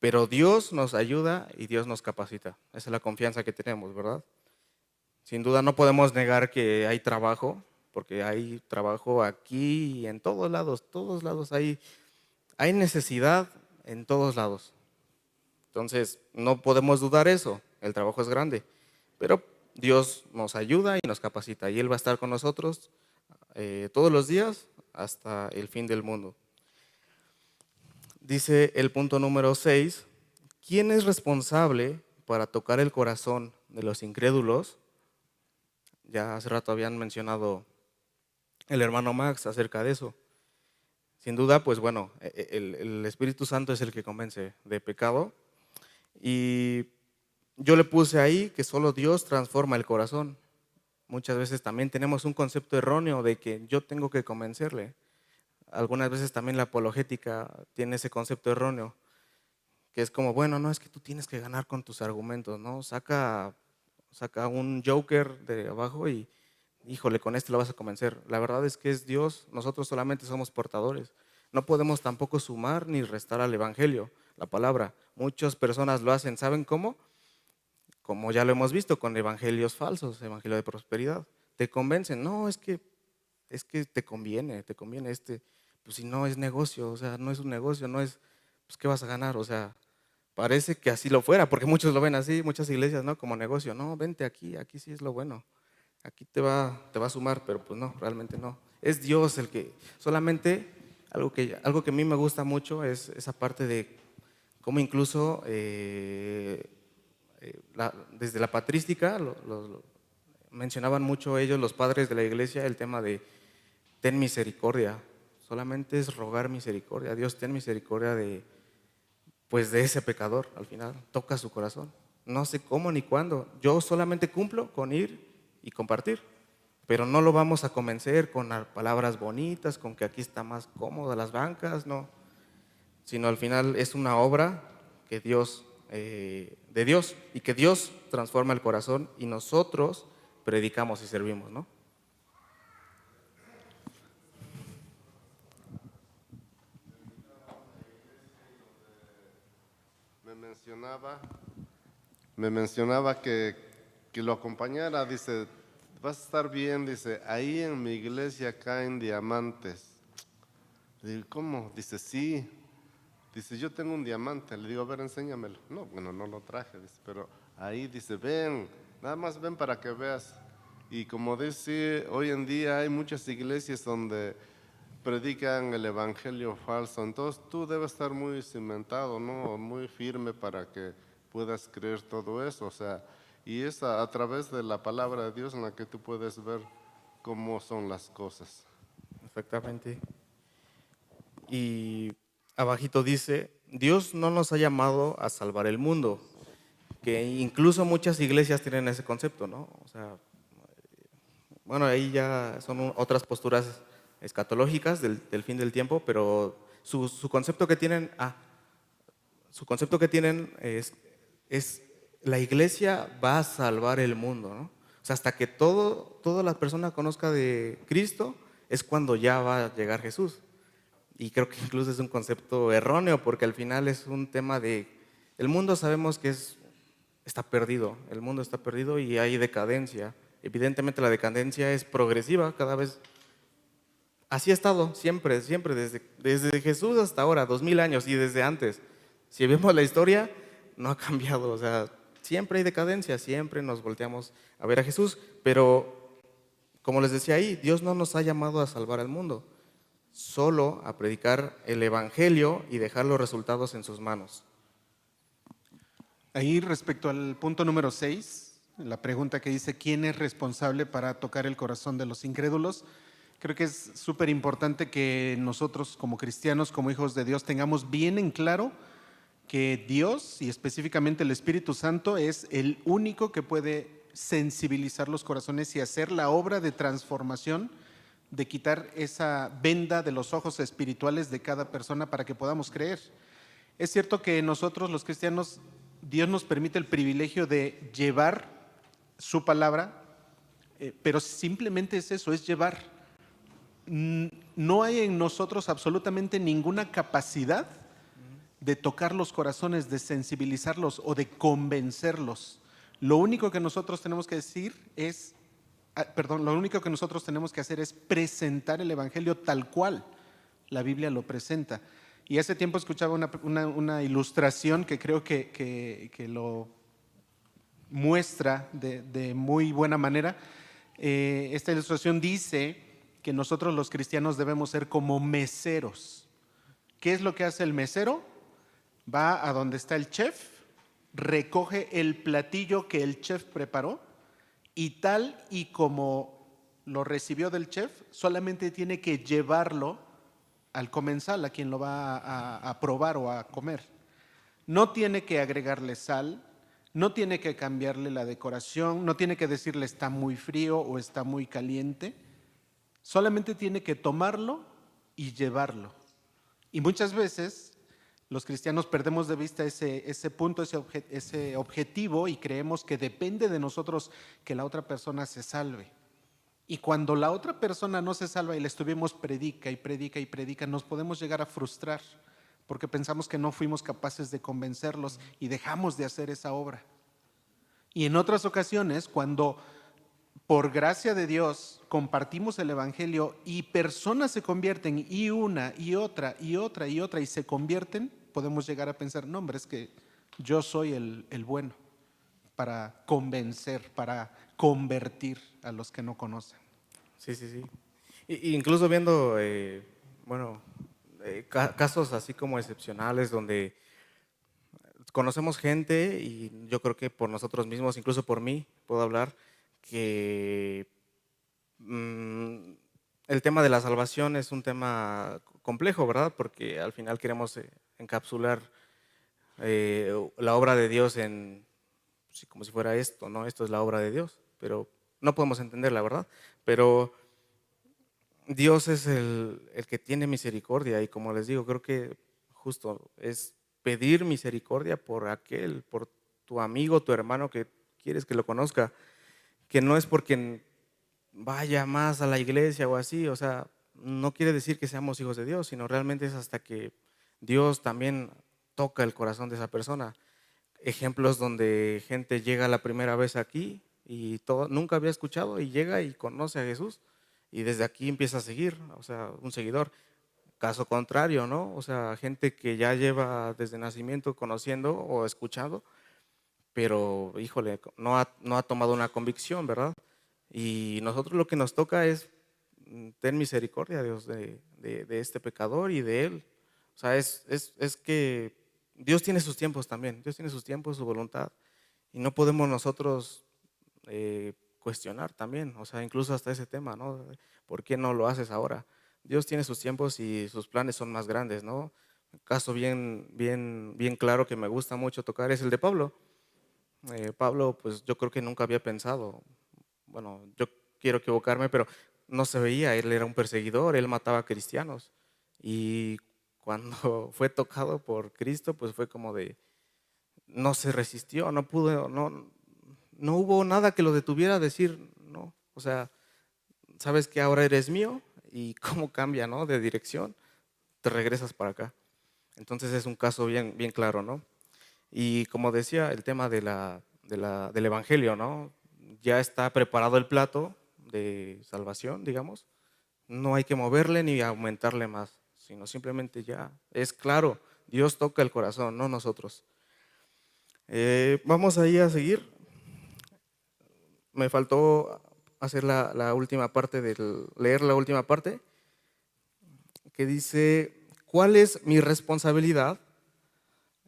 pero Dios nos ayuda y Dios nos capacita. Esa es la confianza que tenemos, ¿verdad? Sin duda no podemos negar que hay trabajo, porque hay trabajo aquí y en todos lados hay necesidad en todos lados. Entonces, no podemos dudar eso, el trabajo es grande, pero Dios nos ayuda y nos capacita y Él va a estar con nosotros todos los días hasta el fin del mundo. Dice el punto número 6, ¿quién es responsable para tocar el corazón de los incrédulos? Ya hace rato habían mencionado el hermano Max acerca de eso. Sin duda, pues bueno, el Espíritu Santo es el que convence de pecado y yo le puse ahí que solo Dios transforma el corazón. Muchas veces también tenemos un concepto erróneo de que yo tengo que convencerle. Algunas veces también la apologética tiene ese concepto erróneo, que es como, bueno, no es que tú tienes que ganar con tus argumentos, ¿no? Saca un joker de abajo y, híjole, con este lo vas a convencer. La verdad es que es Dios, nosotros solamente somos portadores. No podemos tampoco sumar ni restar al Evangelio, la palabra. Muchas personas lo hacen, ¿saben cómo? Como ya lo hemos visto con evangelios falsos, evangelio de prosperidad. Te convencen, no, es que te conviene pues si no es negocio, o sea, no es un negocio, no es, pues ¿qué vas a ganar? O sea, parece que así lo fuera, porque muchos lo ven así, muchas iglesias, ¿no? Como negocio, no, vente aquí, aquí sí es lo bueno, aquí te va a sumar, pero pues no, realmente no. Es Dios el que, solamente algo que a mí me gusta mucho es esa parte de cómo incluso desde la patrística mencionaban mucho ellos, los padres de la iglesia, el tema de ten misericordia. Solamente es rogar misericordia. Dios, ten misericordia pues de ese pecador al final. Toca su corazón. no sé cómo ni cuándo. Yo solamente cumplo con ir y compartir, pero no lo vamos a convencer con palabras bonitas, con que aquí está más cómoda las bancas, no, sino al final es una obra que Dios, de Dios, y que Dios transforma el corazón y nosotros predicamos y servimos, ¿no? Me mencionaba, me mencionaba que lo acompañara, dice, vas a estar bien, dice, ahí en mi iglesia caen diamantes. Le digo, ¿cómo? Dice, sí. Dice, yo tengo un diamante. Le digo, a ver, enséñamelo. No, bueno, no lo traje, dice, pero ahí dice, ven, nada más ven para que veas. Y como dice, hoy en día hay muchas iglesias donde predican el evangelio falso. Entonces tú debes estar muy cimentado, ¿no? Muy firme para que puedas creer todo eso. O sea, y es a través de la palabra de Dios en la que tú puedes ver cómo son las cosas. Exactamente. Y abajito dice, Dios no nos ha llamado a salvar el mundo, que incluso muchas iglesias tienen ese concepto, ¿no? O sea, bueno, ahí ya son otras posturas escatológicas del fin del tiempo, pero su concepto que tienen, su concepto que tienen es la iglesia va a salvar el mundo, ¿no? O sea, hasta que toda la persona conozca de Cristo es cuando ya va a llegar Jesús. Y creo que incluso es un concepto erróneo porque al final es un tema de, el mundo sabemos que está perdido, el mundo está perdido y hay decadencia. Evidentemente la decadencia es progresiva cada vez. Así ha estado siempre, siempre, desde Jesús hasta ahora, 2000 años y desde antes. Si vemos la historia, no ha cambiado, o sea, siempre hay decadencia, siempre nos volteamos a ver a Jesús, pero como les decía ahí, Dios no nos ha llamado a salvar al mundo, solo a predicar el Evangelio y dejar los resultados en sus manos. Ahí respecto al punto número 6, la pregunta que dice, ¿quién es responsable para tocar el corazón de los incrédulos? Creo que es súper importante que nosotros como cristianos, como hijos de Dios, tengamos bien en claro que Dios y específicamente el Espíritu Santo es el único que puede sensibilizar los corazones y hacer la obra de transformación, de quitar esa venda de los ojos espirituales de cada persona para que podamos creer. Es cierto que nosotros los cristianos, Dios nos permite el privilegio de llevar su palabra, pero simplemente es eso, es llevar. No hay en nosotros absolutamente ninguna capacidad de tocar los corazones, de sensibilizarlos o de convencerlos. Lo único que nosotros tenemos que decir es, lo único que nosotros tenemos que hacer es presentar el Evangelio tal cual la Biblia lo presenta. Y hace tiempo escuchaba una ilustración que creo que lo muestra de muy buena manera. Esta ilustración dice que nosotros los cristianos debemos ser como meseros. ¿Qué es lo que hace el mesero? Va a donde está el chef, recoge el platillo que el chef preparó y tal y como lo recibió del chef, solamente tiene que llevarlo al comensal, a quien lo va a probar o a comer. No tiene que agregarle sal, no tiene que cambiarle la decoración, no tiene que decirle está muy frío o está muy caliente, solamente tiene que tomarlo y llevarlo. Y muchas veces los cristianos perdemos de vista ese punto, ese objetivo y creemos que depende de nosotros que la otra persona se salve. Y cuando la otra persona no se salva y le estuvimos predica y predica y predica, nos podemos llegar a frustrar porque pensamos que no fuimos capaces de convencerlos y dejamos de hacer esa obra. Y en otras ocasiones, cuando por gracia de Dios compartimos el Evangelio y personas se convierten y una y otra y otra y otra y se convierten, podemos llegar a pensar, no hombre, es que yo soy el bueno para convencer, para convertir a los que no conocen. Sí, sí, sí. Incluso viendo, casos así como excepcionales donde conocemos gente y yo creo que por nosotros mismos, incluso por mí, puedo hablar que el tema de la salvación es un tema complejo, ¿verdad? Porque al final queremos encapsular la obra de Dios sí, como si fuera esto, ¿no? Esto es la obra de Dios, pero no podemos entender la verdad. Pero Dios es el que tiene misericordia y como les digo, creo que justo es pedir misericordia por aquel, por tu amigo, tu hermano que quieres que lo conozca, que no es porque vaya más a la iglesia o así, o sea, no quiere decir que seamos hijos de Dios, sino realmente es hasta que Dios también toca el corazón de esa persona. Ejemplos donde gente llega la primera vez aquí y todo, nunca había escuchado y llega y conoce a Jesús y desde aquí empieza a seguir, o sea, un seguidor. Caso contrario, ¿no? O sea, gente que ya lleva desde nacimiento conociendo o escuchando, pero híjole, no ha tomado una convicción, ¿verdad? Y nosotros lo que nos toca es ten misericordia, Dios, de este pecador y de él. O sea, es que Dios tiene sus tiempos también, Dios tiene sus tiempos, su voluntad. Y no podemos nosotros cuestionar también, o sea, incluso hasta ese tema, ¿no? ¿Por qué no lo haces ahora? Dios tiene sus tiempos y sus planes son más grandes, ¿no? Un caso bien claro que me gusta mucho tocar es el de Pablo. Pablo, pues yo creo que nunca había pensado, bueno, yo quiero equivocarme, pero no se veía, él era un perseguidor, él mataba cristianos. Y cuando fue tocado por Cristo, pues fue como de, no se resistió, no pudo, no hubo nada que lo detuviera a decir, no, o sea, sabes que ahora eres mío y cómo cambia, ¿no? De dirección, te regresas para acá. Entonces es un caso bien claro, ¿no? Y como decía, el tema del evangelio, ¿no? Ya está preparado el plato de salvación, digamos. No hay que moverle ni aumentarle más, sino simplemente ya es claro. Dios toca el corazón, no nosotros. Vamos ahí a seguir. Me faltó hacer la última parte leer la última parte que dice, ¿cuál es mi responsabilidad?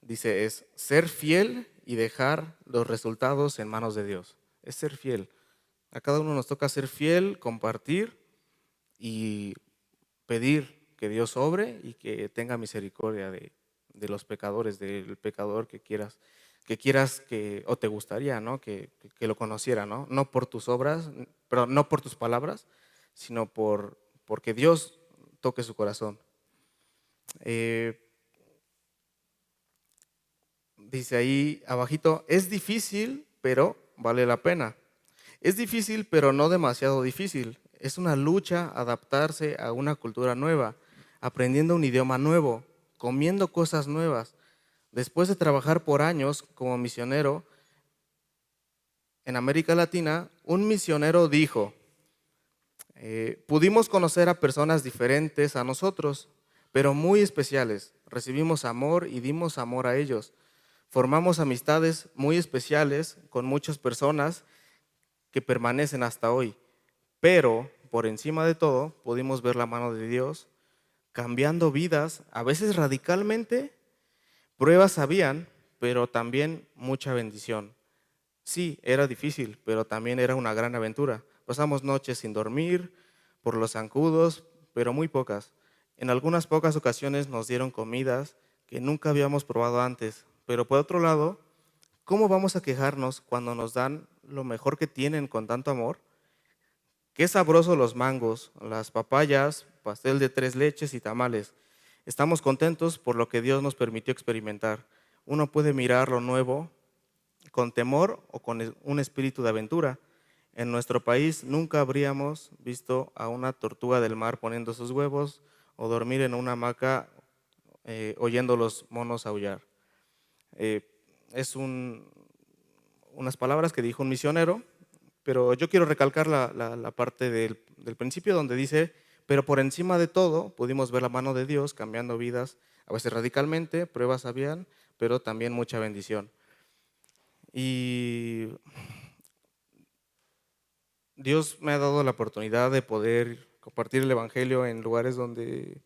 Dice, es ser fiel y dejar los resultados en manos de Dios. Es ser fiel. A cada uno nos toca ser fiel, compartir y pedir que Dios obre y que tenga misericordia de los pecadores, del pecador que quieras o te gustaría, ¿no? Que lo conociera, ¿no? No por tus obras, perdón, no por tus palabras, sino porque Dios toque su corazón. Dice ahí abajito, es difícil, pero vale la pena. Es difícil, pero no demasiado difícil. Es una lucha adaptarse a una cultura nueva, aprendiendo un idioma nuevo, comiendo cosas nuevas. Después de trabajar por años como misionero en América Latina, un misionero dijo, pudimos conocer a personas diferentes a nosotros, pero muy especiales. Recibimos amor y dimos amor a ellos. Formamos amistades muy especiales con muchas personas que permanecen hasta hoy. Pero, por encima de todo, pudimos ver la mano de Dios cambiando vidas, a veces radicalmente. Pruebas habían, pero también mucha bendición. Sí, era difícil, pero también era una gran aventura. Pasamos noches sin dormir, por los zancudos, pero muy pocas. En algunas pocas ocasiones nos dieron comidas que nunca habíamos probado antes, pero por otro lado, ¿cómo vamos a quejarnos cuando nos dan lo mejor que tienen con tanto amor? Qué sabrosos los mangos, las papayas, pastel de 3 leches y tamales. Estamos contentos por lo que Dios nos permitió experimentar. Uno puede mirar lo nuevo con temor o con un espíritu de aventura. En nuestro país nunca habríamos visto a una tortuga del mar poniendo sus huevos o dormir en una hamaca oyendo los monos aullar. Es unas palabras que dijo un misionero, pero yo quiero recalcar la parte del principio donde dice, pero por encima de todo pudimos ver la mano de Dios cambiando vidas, a veces radicalmente, pruebas habían, pero también mucha bendición. Y Dios me ha dado la oportunidad de poder compartir el Evangelio en lugares donde,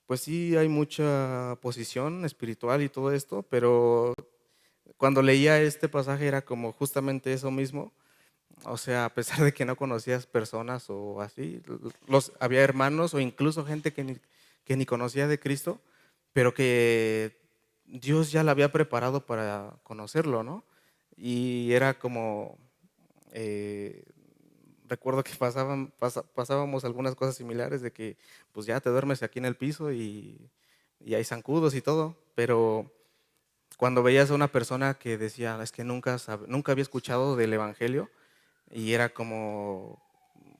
pues sí, hay mucha posición espiritual y todo esto, pero cuando leía este pasaje era como justamente eso mismo. O sea, a pesar de que no conocías personas o así, había hermanos o incluso gente que ni conocía de Cristo, pero que Dios ya la había preparado para conocerlo, ¿no? y era como, recuerdo que pasábamos algunas cosas similares de que pues ya te duermes aquí en el piso y hay zancudos y todo, pero cuando veías a una persona que decía, es que nunca había escuchado del Evangelio, y era como,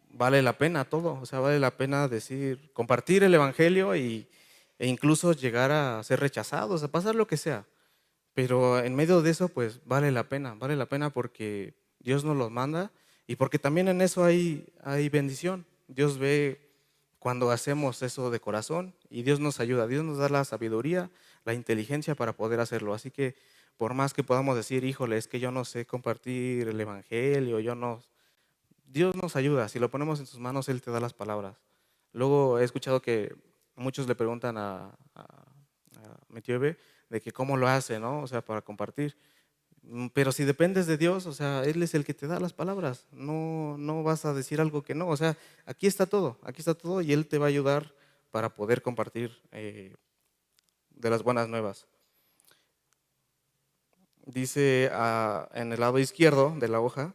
vale la pena todo, o sea, vale la pena decir, compartir el Evangelio e incluso llegar a ser rechazados, a pasar lo que sea. Pero en medio de eso, pues vale la pena porque Dios nos los manda y porque también en eso hay bendición. Dios ve cuando hacemos eso de corazón y Dios nos ayuda, Dios nos da la sabiduría, la inteligencia para poder hacerlo. Así que por más que podamos decir, híjole, es que yo no sé compartir el Evangelio, yo no, Dios nos ayuda, si lo ponemos en sus manos, Él te da las palabras. Luego he escuchado que muchos le preguntan a mi tío Ebe de que cómo lo hace, ¿no? O sea, para compartir. Pero si dependes de Dios, o sea, Él es el que te da las palabras. No vas a decir algo que no. O sea, aquí está todo y Él te va a ayudar para poder compartir de las buenas nuevas. Dice en el lado izquierdo de la hoja,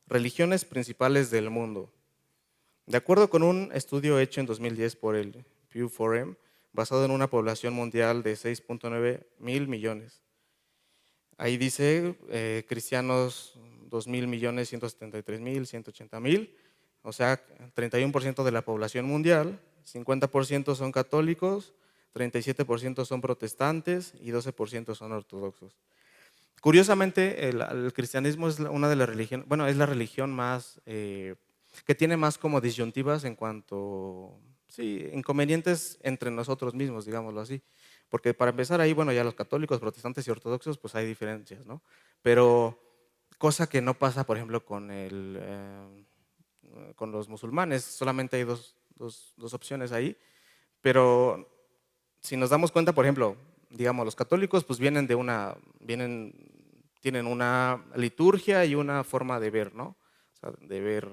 religiones principales del mundo. De acuerdo con un estudio hecho en 2010 por el Pew Forum, basado en una población mundial de 6.9 mil millones. Ahí dice cristianos 2.000.000.000, 173.000, 180.000, o sea, 31% de la población mundial, 50% son católicos, 37% son protestantes y 12% son ortodoxos. Curiosamente, el cristianismo es una de las religiones, bueno, es la religión más, que tiene más como disyuntivas en cuanto, sí, inconvenientes entre nosotros mismos, digámoslo así. Porque para empezar ahí, bueno, ya los católicos, protestantes y ortodoxos, pues hay diferencias, ¿no? Pero cosa que no pasa, por ejemplo, con los musulmanes, solamente hay dos opciones ahí, pero si nos damos cuenta, por ejemplo, digamos, los católicos pues tienen una liturgia y una forma de ver, ¿no? O sea, de ver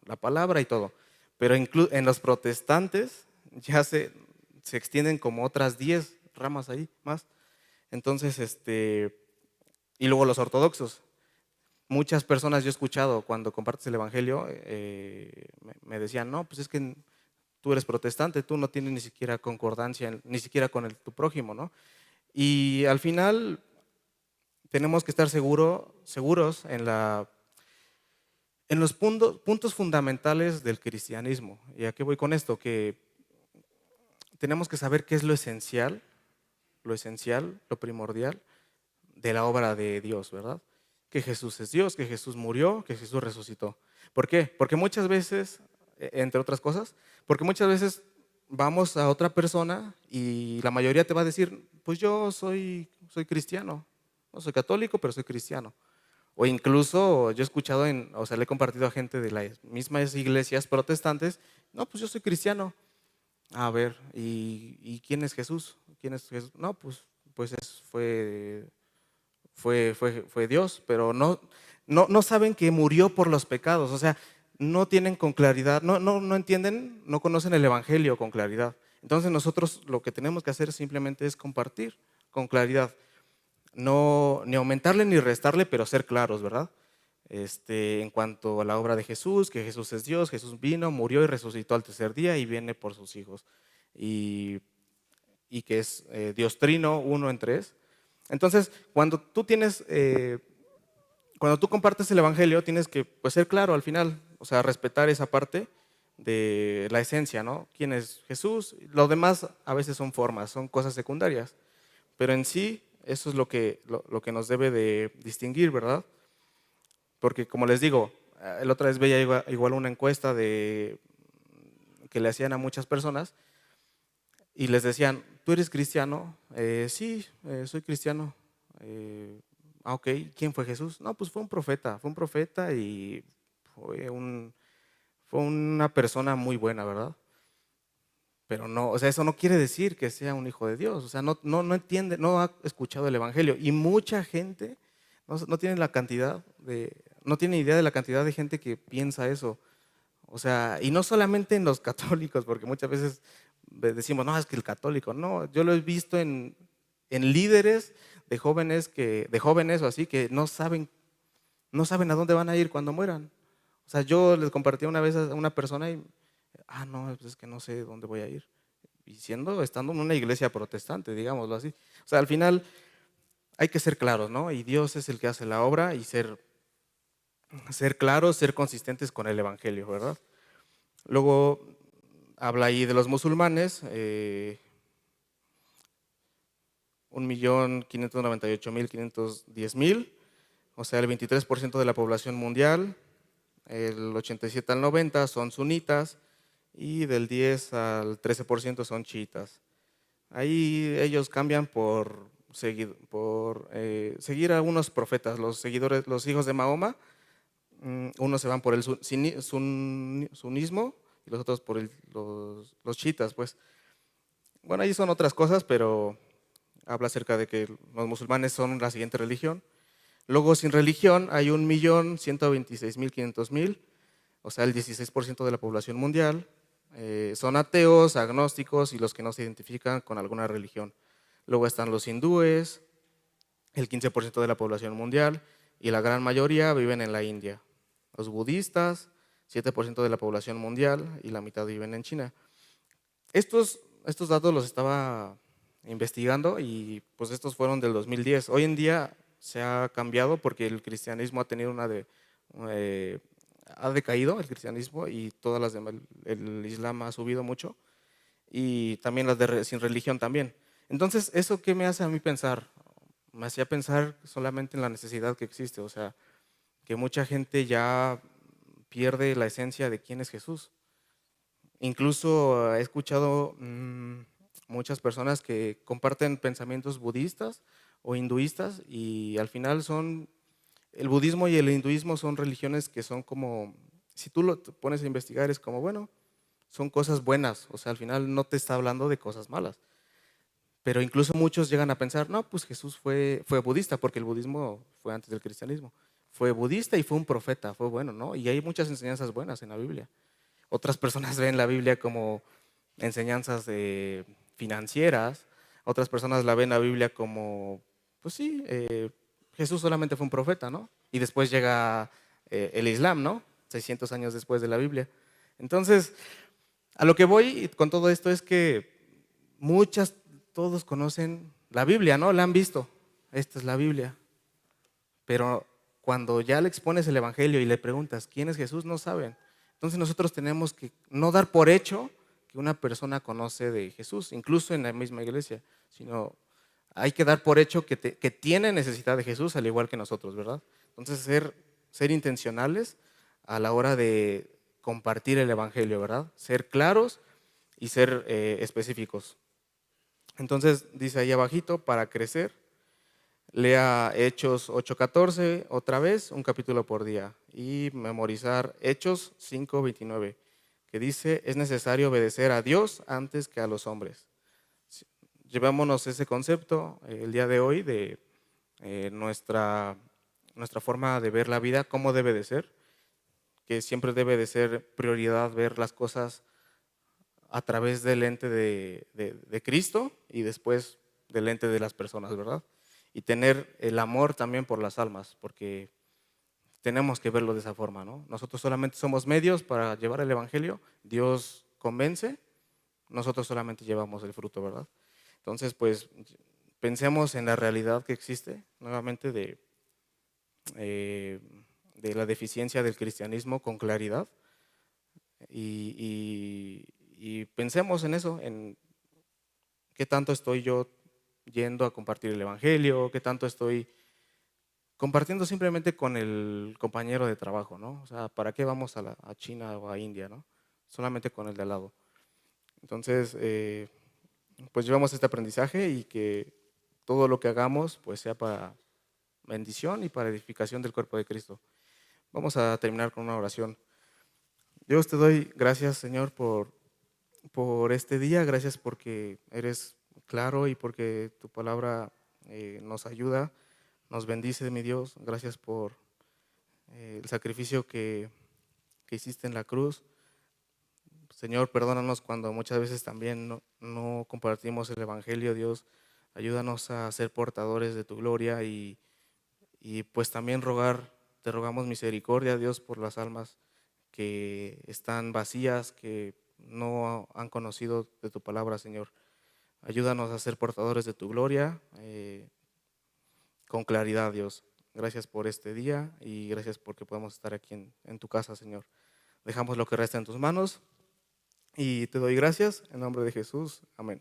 la palabra y todo. Pero en los protestantes ya se extienden como otras 10 ramas ahí más. Entonces, y luego los ortodoxos. Muchas personas yo he escuchado cuando compartes el Evangelio, me decían, no, pues es que tú eres protestante, tú no tienes ni siquiera concordancia, ni siquiera con tu prójimo, ¿no? Y al final tenemos que estar seguros en los puntos fundamentales del cristianismo. ¿Y a qué voy con esto? Que tenemos que saber qué es lo esencial, lo primordial de la obra de Dios, ¿verdad? Que Jesús es Dios, que Jesús murió, que Jesús resucitó. ¿Por qué? Porque muchas veces, entre otras cosas, porque muchas veces vamos a otra persona y la mayoría te va a decir, pues yo soy cristiano, no soy católico, pero soy cristiano. O incluso yo he escuchado, o sea, le he compartido a gente de las mismas iglesias protestantes, no, pues yo soy cristiano. A ver, ¿y quién es Jesús? ¿Quién es Jesús? No, pues fue Dios, pero no saben que murió por los pecados, o sea, no tienen con claridad, no entienden, no conocen el Evangelio con claridad. Entonces nosotros lo que tenemos que hacer simplemente es compartir con claridad, no ni aumentarle ni restarle, pero ser claros, ¿verdad? En cuanto a la obra de Jesús, que Jesús es Dios, Jesús vino, murió y resucitó al tercer día y viene por sus hijos. Y que es Dios trino, uno en tres. Entonces, cuando tú compartes el Evangelio, tienes que pues, ser claro al final, o sea, respetar esa parte de la esencia, ¿no? ¿Quién es Jesús? Lo demás a veces son formas, son cosas secundarias, pero en sí eso es lo que nos debe de distinguir, ¿verdad? Porque como les digo, la otra vez veía igual una encuesta que le hacían a muchas personas y les decían, ¿tú eres cristiano? Sí, soy cristiano. Ok, ¿quién fue Jesús? No, pues fue un profeta y fue una persona muy buena, ¿verdad? Pero no, o sea, eso no quiere decir que sea un hijo de Dios, o sea, no entiende, no ha escuchado el Evangelio. Y mucha gente no tiene no tiene idea de la cantidad de gente que piensa eso. O sea, y no solamente en los católicos, porque muchas veces decimos, no, es que el católico, no, yo lo he visto en líderes de jóvenes o así que no saben a dónde van a ir cuando mueran. O sea, yo les compartí una vez a una persona y, no, pues es que no sé dónde voy a ir. Y estando en una iglesia protestante, digámoslo así. O sea, al final hay que ser claros, ¿no? Y Dios es el que hace la obra y ser claros, ser consistentes con el evangelio, ¿verdad? Luego habla ahí de los musulmanes, 1.598.510.000, o sea, el 23% de la población mundial. El 87 al 90 son sunitas y del 10 al 13% son chiitas. Ahí ellos cambian por seguir a algunos profetas, los hijos de Mahoma. Unos se van por el sunismo y los otros por los chiitas, pues. Bueno, ahí son otras cosas, pero habla acerca de que los musulmanes son la siguiente religión. Luego, sin religión, hay 1.126.500.000, o sea, el 16% de la población mundial. Son ateos, agnósticos y los que no se identifican con alguna religión. Luego están los hindúes, el 15% de la población mundial, y la gran mayoría viven en la India. Los budistas, 7% de la población mundial, y la mitad viven en China. Estos datos los estaba investigando y pues estos fueron del 2010. Hoy en día se ha cambiado porque el cristianismo ha tenido ha decaído el cristianismo y el islam ha subido mucho, y también las sin religión también. Entonces, ¿eso qué me hace a mí pensar? Me hacía pensar solamente en la necesidad que existe, o sea, que mucha gente ya pierde la esencia de quién es Jesús. Incluso he escuchado muchas personas que comparten pensamientos budistas o hinduistas y al final el budismo y el hinduismo son religiones que son como, si tú lo pones a investigar, es como, bueno, son cosas buenas, o sea, al final no te está hablando de cosas malas. Pero incluso muchos llegan a pensar, no, pues Jesús fue budista, porque el budismo fue antes del cristianismo. Fue budista y fue un profeta, fue bueno, ¿no? Y hay muchas enseñanzas buenas en la Biblia. Otras personas ven la Biblia como enseñanzas financieras, otras personas la ven la Biblia como, pues sí, Jesús solamente fue un profeta, ¿no? Y después llega el Islam, ¿no? 600 años después de la Biblia. Entonces, a lo que voy con todo esto es que todos conocen la Biblia, ¿no? La han visto. Esta es la Biblia. Pero cuando ya le expones el Evangelio y le preguntas quién es Jesús, no saben. Entonces nosotros tenemos que no dar por hecho que una persona conoce de Jesús, incluso en la misma iglesia, sino hay que dar por hecho que tiene necesidad de Jesús, al igual que nosotros, ¿verdad? Entonces ser intencionales a la hora de compartir el Evangelio, ¿verdad? Ser claros y ser específicos. Entonces dice ahí abajito, para crecer, lea Hechos 8:14 otra vez, un capítulo por día, y memorizar Hechos 5:29, que dice, es necesario obedecer a Dios antes que a los hombres. Llevémonos ese concepto el día de hoy de nuestra forma de ver la vida, cómo debe de ser, que siempre debe de ser prioridad ver las cosas a través del lente de Cristo y después del lente de las personas, ¿verdad? Y tener el amor también por las almas, porque tenemos que verlo de esa forma, ¿no? Nosotros solamente somos medios para llevar el Evangelio, Dios convence, nosotros solamente llevamos el fruto, ¿verdad? Entonces, pues, pensemos en la realidad que existe, nuevamente, de la deficiencia del cristianismo con claridad, y pensemos en eso, en qué tanto estoy yo yendo a compartir el Evangelio, qué tanto estoy compartiendo simplemente con el compañero de trabajo, ¿no? O sea, ¿para qué vamos a China o a India, ¿no? Solamente con el de al lado. Entonces, pues llevamos este aprendizaje y que todo lo que hagamos pues sea para bendición y para edificación del cuerpo de Cristo. Vamos a terminar con una oración. Dios, te doy gracias, Señor, por este día. Gracias porque eres claro y porque tu palabra nos ayuda, nos bendice, mi Dios. Gracias por el sacrificio que hiciste en la cruz. Señor, perdónanos cuando muchas veces también no compartimos el Evangelio, Dios. Ayúdanos a ser portadores de tu gloria y pues también te rogamos misericordia, Dios, por las almas que están vacías, que no han conocido de tu palabra, Señor. Ayúdanos a ser portadores de tu gloria con claridad, Dios. Gracias por este día y gracias porque podemos estar aquí en tu casa, Señor. Dejamos lo que resta en tus manos y te doy gracias en nombre de Jesús. Amén.